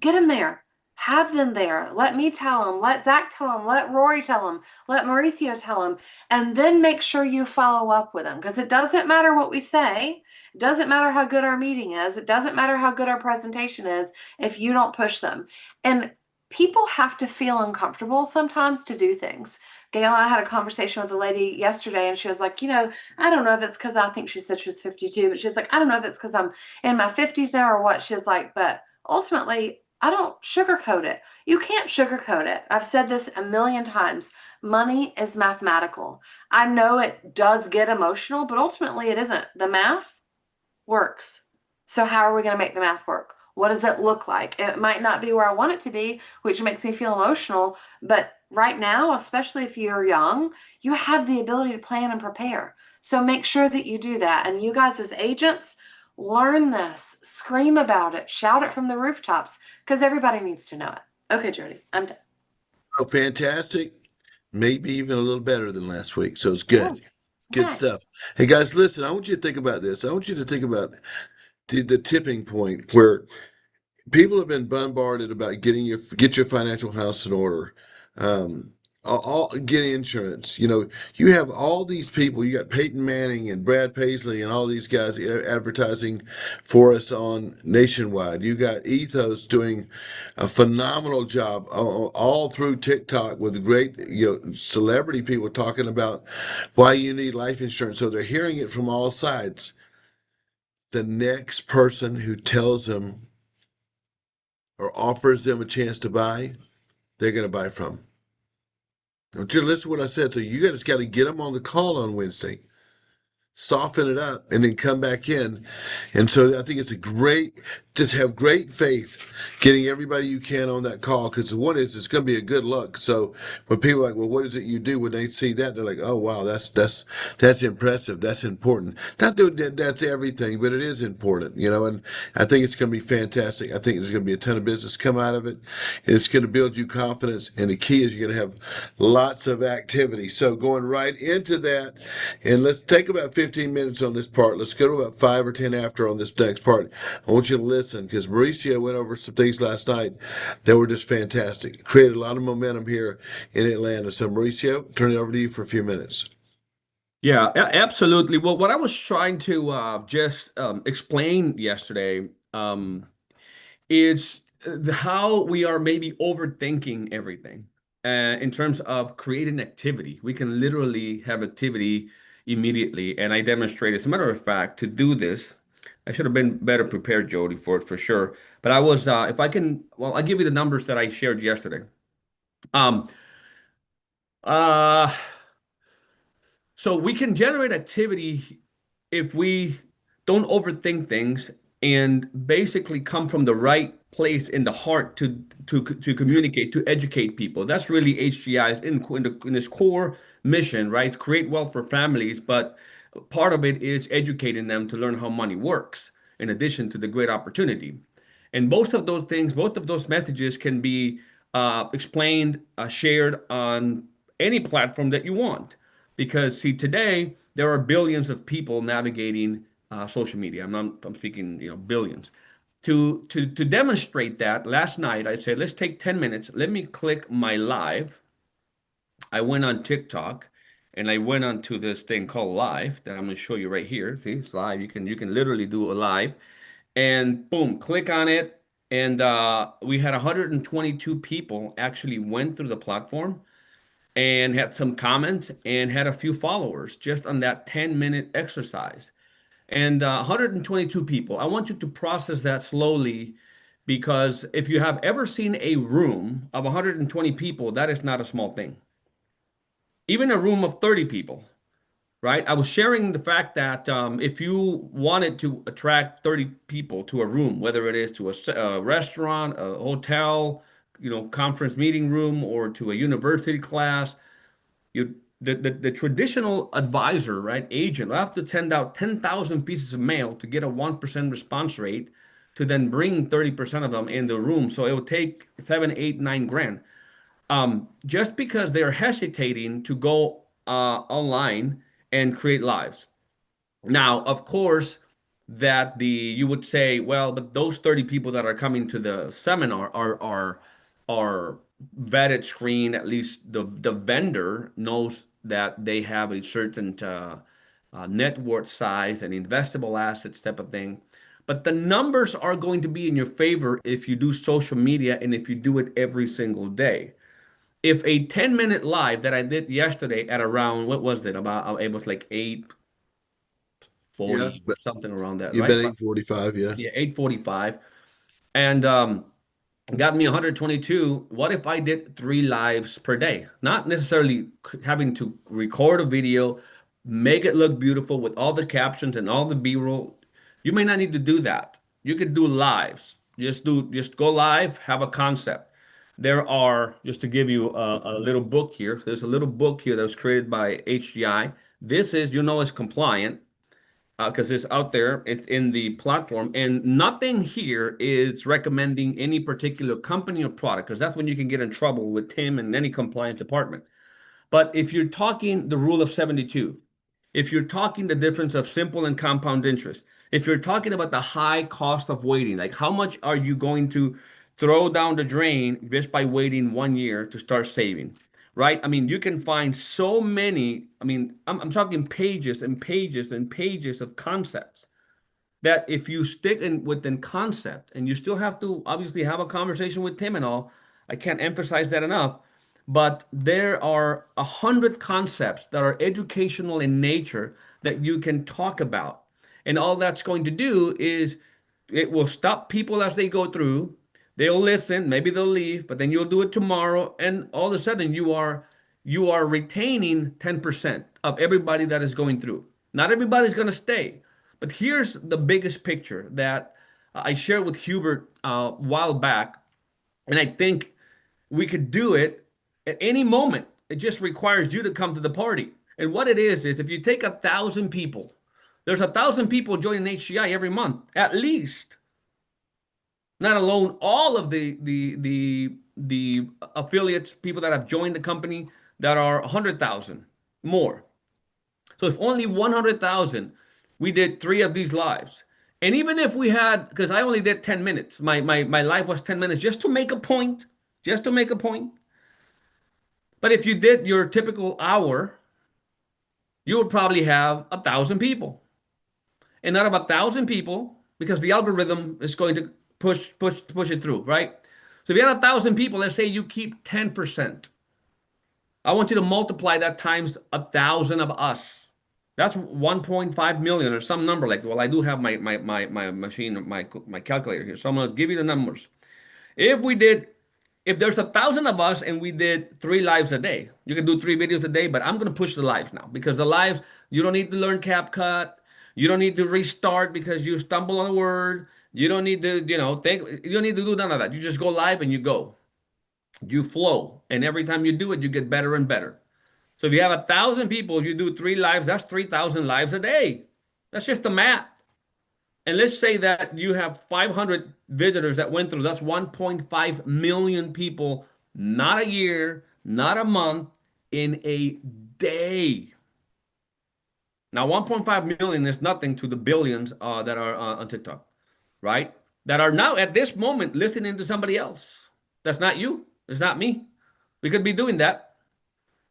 get them there. Have them there. Let me tell them. Let Zach tell them. Let Rory tell them. Let Mauricio tell them. And then make sure you follow up with them. Because it doesn't matter what we say. It doesn't matter how good our meeting is. It doesn't matter how good our presentation is if you don't push them. And people have to feel uncomfortable sometimes to do things. Gail and I had a conversation with a lady yesterday, and she was like, I don't know if it's because I think she said she was 52, but she was like, I don't know if it's because I'm in my 50s now or what. She was like, but ultimately, I don't sugarcoat it. You can't sugarcoat it. I've said this a million times. Money is mathematical. I know it does get emotional, but ultimately it isn't. The math works. So how are we going to make the math work? What does it look like? It might not be where I want it to be, which makes me feel emotional. But right now, especially if you're young, you have the ability to plan and prepare. So make sure that you do that. And you guys as agents, learn this, scream about it, shout it from the rooftops, because everybody needs to know it. Okay, Jody, I'm done. Oh, fantastic. Maybe even a little better than last week. So it's good. Yeah. Good Okay. stuff. Hey guys, listen, I want you to think about this. I want you to think about the tipping point where people have been bombarded about get your financial house in order. Get insurance. You have all these people. You got Peyton Manning and Brad Paisley and all these guys advertising for us on Nationwide. You got Ethos doing a phenomenal job all through TikTok with great celebrity people talking about why you need life insurance. So they're hearing it from all sides. The next person who tells them or offers them a chance to buy, they're going to buy from. Don't you listen to what I said? So you just got to get them on the call on Wednesday, soften it up, and then come back in. And so I think it's just have great faith getting everybody you can on that call, because the one is it's going to be a good look. So when people are like, well, what is it you do? When they see that, they're like, oh wow, that's impressive. That's important. Not that that's everything, but it is important, and I think it's going to be fantastic. I think there's going to be a ton of business come out of it, and it's going to build you confidence. And the key is you're going to have lots of activity. So going right into that, and let's take about 15 minutes on this part. Let's go to about 5 or 10 after on this next part. I want you to listen because Mauricio went over some things last night that were just fantastic. Created a lot of momentum here in Atlanta. So, Mauricio, turn it over to you for a few minutes. Yeah, absolutely. Well, what I was trying to just explain yesterday is how we are maybe overthinking everything in terms of creating activity. We can literally have activity immediately, and I demonstrated. As a matter of fact, to do this, I should have been better prepared, Jody, for it for sure. But I was, if I can, well, I'll give you the numbers that I shared yesterday. Um, uh, So we can generate activity if we don't overthink things and basically come from the right place in the heart to communicate, to educate people. That's really HGI's in its core mission, right? Create wealth for families, but part of it is educating them to learn how money works, in addition to the great opportunity. And both of those things, both of those messages can be explained, shared on any platform that you want. Because see, today there are billions of people navigating social media. I'm speaking, billions. To demonstrate that, last night I said, let's take 10 minutes. Let me click my live. I went on TikTok and I went onto this thing called live that I'm going to show you right here. See, it's live. You can literally do a live and boom, click on it. And we had 122 people actually went through the platform and had some comments and had a few followers just on that 10-minute exercise. And 122 people. I want you to process that slowly because if you have ever seen a room of 120 people, that is not a small thing. Even a room of 30 people, right? I was sharing the fact that if you wanted to attract 30 people to a room, whether it is to a restaurant, a hotel, conference meeting room, or to a university class, the traditional advisor, right, agent will have to send out 10,000 pieces of mail to get a 1% response rate to then bring 30% of them in the room. So it would take 7, 8, 9 grand. Just because they're hesitating to go online and create lives. Now, of course, that you would say, well, but those 30 people that are coming to the seminar are vetted, screened. At least the vendor knows that they have a certain net worth size and investable assets type of thing. But the numbers are going to be in your favor if you do social media and if you do it every single day. If a 10-minute live that I did yesterday at around, what was it? It was like 8:40, Yeah, but something around that, you've right? been 8:45, yeah. Yeah, 8:45. And got me 122. What if I did 3 lives per day? Not necessarily having to record a video, make it look beautiful with all the captions and all the B-roll. You may not need to do that. You could do lives. Just go live, have a concept. There are, just to give you a little book here, there's a little book here that was created by HGI. This is, it's compliant because it's out there, it's in the platform, and nothing here is recommending any particular company or product because that's when you can get in trouble with Tim and any compliance department. But if you're talking the rule of 72, if you're talking the difference of simple and compound interest, if you're talking about the high cost of waiting, like how much are you going to throw down the drain just by waiting 1 year to start saving, right? I mean, you can find so many, I'm talking pages and pages and pages of concepts that if you stick within concept and you still have to obviously have a conversation with Tim and all, I can't emphasize that enough, but there are 100 concepts that are educational in nature that you can talk about. And all that's going to do is it will stop people as they go through. They'll listen, maybe they'll leave, but then you'll do it tomorrow, and all of a sudden you are retaining 10% of everybody that is going through. Not everybody's going to stay. But here's the biggest picture that I shared with Hubert a while back, and I think we could do it at any moment. It just requires you to come to the party. And what it is if you take 1,000 people, there's 1,000 people joining HGI every month, at least. Not alone all of the affiliates, people that have joined the company that are 100,000 more. So if only 100,000, we did 3 of these lives. And even if we had, because I only did 10 minutes, my live was 10 minutes just to make a point, just to make a point. But if you did your typical hour, you would probably have 1,000 people. And out of 1,000 people, because the algorithm is going to push it through, right? So if you had 1,000 people, let's say you keep 10%. I want you to multiply that times 1,000 of us. That's 1.5 million or some number like that. Well, I do have my machine, my calculator here. So I'm gonna give you the numbers. If there's 1,000 of us and we did 3 lives a day, you can do 3 videos a day, but I'm gonna push the lives now because the lives, you don't need to learn CapCut. You don't need to restart because you stumble on a word. You don't need to, you don't need to do none of that. You just go live and you go. You flow. And every time you do it, you get better and better. So if you have 1,000 people, you do 3 lives, that's 3,000 lives a day. That's just the math. And let's say that you have 500 visitors that went through, that's 1.5 million people, not a year, not a month, in a day. Now, 1.5 million is nothing to the billions that are on TikTok, right? That are now at this moment listening to somebody else. That's not you. It's not me. We could be doing that.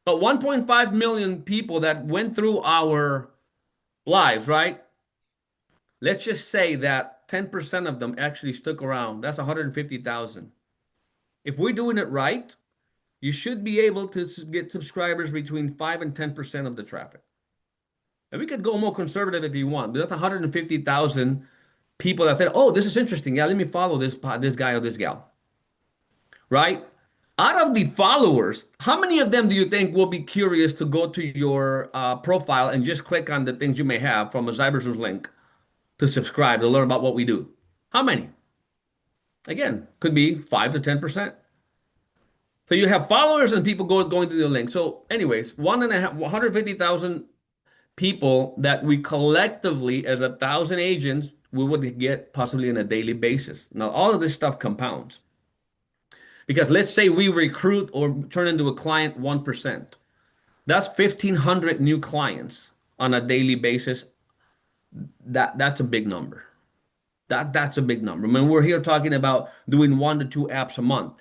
But 1.5 million people that went through our lives, right? Let's just say that 10% of them actually stuck around. That's 150,000. If we're doing it right, you should be able to get subscribers between 5 and 10% of the traffic. And we could go more conservative if you want. But that's 150,000 people that said, oh, this is interesting. Yeah, let me follow this guy or this gal. Right? Out of the followers, how many of them do you think will be curious to go to your profile and just click on the things you may have from a Cybersource link to subscribe, to learn about what we do? How many? Again, could be 5 to 10%. So you have followers and people going to the link. So anyways, 150,000 people that we collectively, as 1,000 agents, we would get possibly on a daily basis. Now, all of this stuff compounds. Because let's say we recruit or turn into a client 1%. That's 1,500 new clients on a daily basis. That's a big number. That's a big number. I mean, we're here talking about doing 1 to 2 apps a month.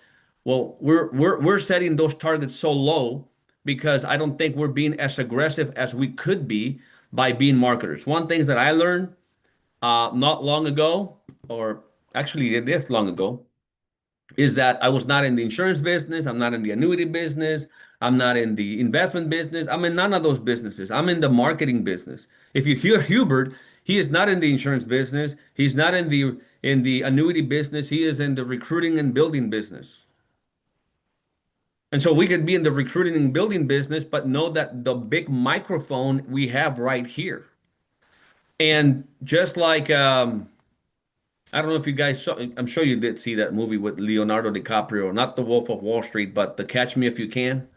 Well, we're setting those targets so low because I don't think we're being as aggressive as we could be by being marketers. One thing that I learned not long ago, or actually it is long ago, is that I was not in the insurance business. I'm not in the annuity business. I'm not in the investment business. I'm in none of those businesses. I'm in the marketing business. If you hear Hubert, he is not in the insurance business. He's not in the annuity business. He is in the recruiting and building business. And so we could be in the recruiting and building business, but know that the big microphone we have right here. And just like, I don't know if you guys saw, I'm sure you did see that movie with Leonardo DiCaprio, not The Wolf of Wall Street, but The Catch Me If You Can.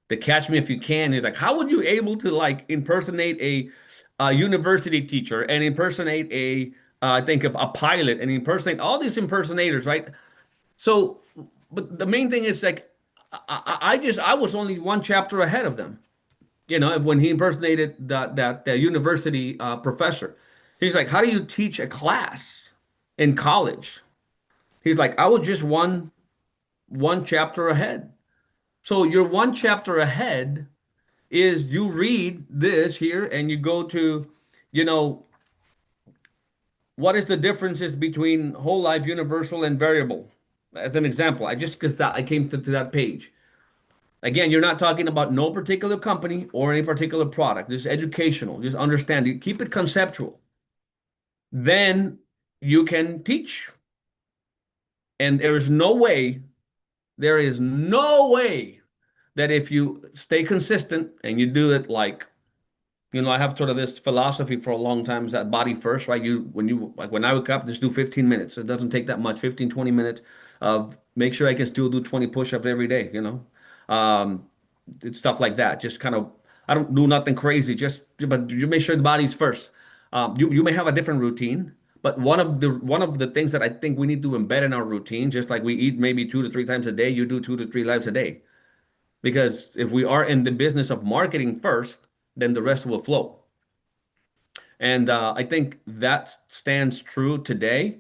The Catch Me If You Can is like, how would you able to like impersonate a university teacher and impersonate I think a pilot and impersonate all these impersonators, right? So, but the main thing is like, I was only 1 chapter ahead of them. You know, when he impersonated that university professor, he's like, how do you teach a class in college? He's like, I was just one chapter ahead. So your 1 chapter ahead is you read this here and you go to, you know, what is the differences between whole life, universal, and variable? As an example, because I came to that page. Again, you're not talking about no particular company or any particular product. This is educational. Just understand. You keep it conceptual. Then you can teach. And there is no way that if you stay consistent and you do it like, you know, I have sort of this philosophy for a long time is that body first, right? When I wake up, just do 15 minutes. It doesn't take that much, 15, 20 minutes of make sure I can still do 20 push-ups every day, you know? It's stuff like that. Just kind of, I don't do nothing crazy, but you make sure the body's first. You may have a different routine, but one of the things that I think we need to embed in our routine, just like we eat maybe 2 to 3 times a day, you do 2 to 3 lives a day. Because if we are in the business of marketing first, then the rest will flow. And I think that stands true today.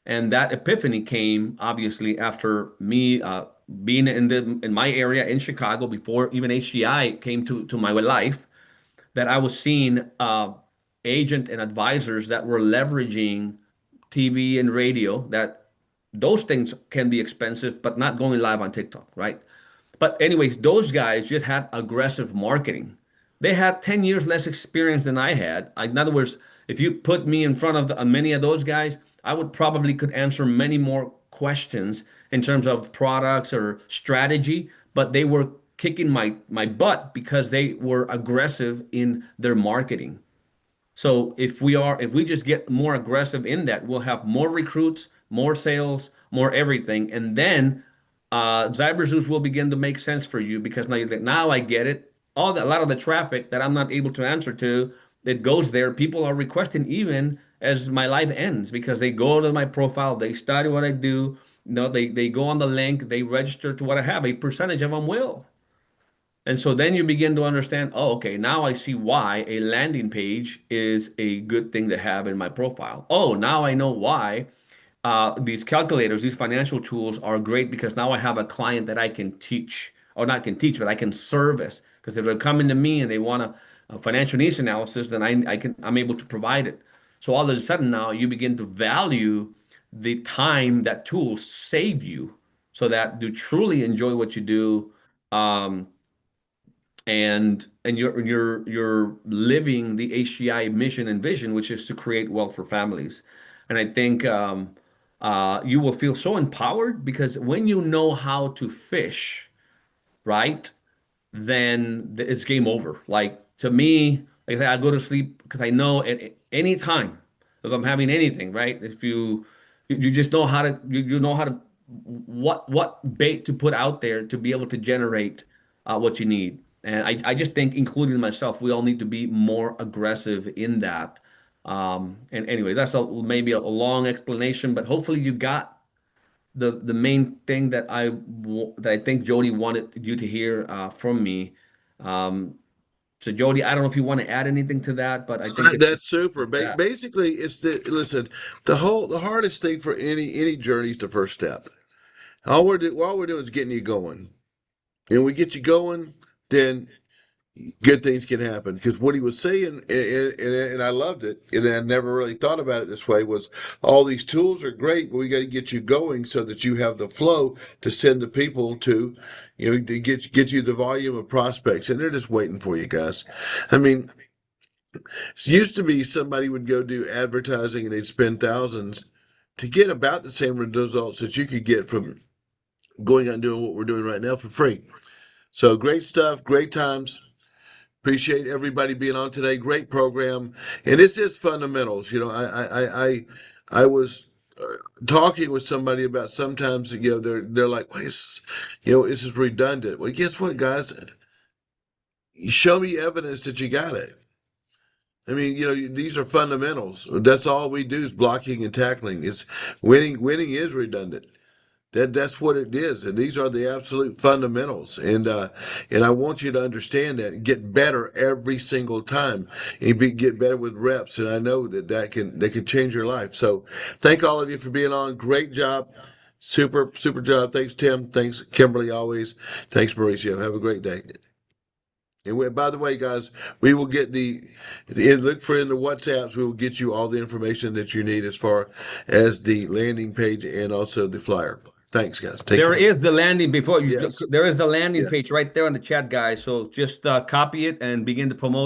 And that epiphany came obviously after me being in my area in Chicago before even HGI came to my life, that I was seeing agent and advisors that were leveraging TV and radio, that those things can be expensive, but not going live on TikTok, right? But anyways, those guys just had aggressive marketing. They had 10 years less experience than I had. In other words, if you put me in front of many of those guys, I would probably could answer many more questions in terms of products or strategy, but they were kicking my butt because they were aggressive in their marketing. So if we just get more aggressive in that, we'll have more recruits, more sales, more everything, and then Cyberzeus will begin to make sense for you, because now you think, now I get it. A lot of the traffic that I'm not able to answer to, it goes there. People are requesting even as my life ends, because they go to my profile, they study what I do, they go on the link, they register to what I have. A percentage of them will. And so then you begin to understand, oh, okay, now I see why a landing page is a good thing to have in my profile. Oh, now I know why these calculators, these financial tools are great, because now I have a client that I can teach, or not can teach, but I can service. Because if they're coming to me and they want a financial needs analysis, then I'm able to provide it. So all of a sudden now you begin to value the time that tools save you, so that you truly enjoy what you do. And you're living the HGI mission and vision, which is to create wealth for families. And I think you will feel so empowered, because when you know how to fish, right, then it's game over. Like, to me, like I go to sleep because I know at any time if I'm having anything, right? If you just know how to you know how to what bait to put out there to be able to generate what you need. And I just think, including myself, we all need to be more aggressive in that. And anyway, that's maybe a long explanation, but hopefully you got the main thing that I think Jody wanted you to hear from me. So Jody, I don't know if you want to add anything to that, but I think That's super. Yeah. Basically, listen, the hardest thing for any journey is the first step. All we're doing is getting you going. And we get you going, then good things can happen. Because what he was saying, and I loved it, and I never really thought about it this way, was all these tools are great, but we got to get you going so that you have the flow to send the people to, to get you the volume of prospects, and they're just waiting for you guys. I mean, it used to be somebody would go do advertising and they'd spend thousands to get about the same results that you could get from going out and doing what we're doing right now for free. So great stuff, great times. Appreciate everybody being on today. Great program, and this is fundamentals. I was talking with somebody about sometimes they're like, well, this is redundant. Well, guess what, guys? Show me evidence that you got it. I mean, these are fundamentals. That's all we do is blocking and tackling. It's winning. Winning is redundant. That's what it is, and these are the absolute fundamentals. And I want you to understand that and get better every single time, and get better with reps. And I know that can change your life. So, thank all of you for being on. Great job, super job. Thanks, Tim. Thanks, Kimberly. Always. Thanks, Mauricio. Have a great day. And by the way, guys, we will get look for in the WhatsApps. We will get you all the information that you need as far as the landing page and also the flyer. Thanks, guys. There is the landing before you. Yes. There is the landing Yeah. page right there on the chat, guys. So just copy it and begin to promote.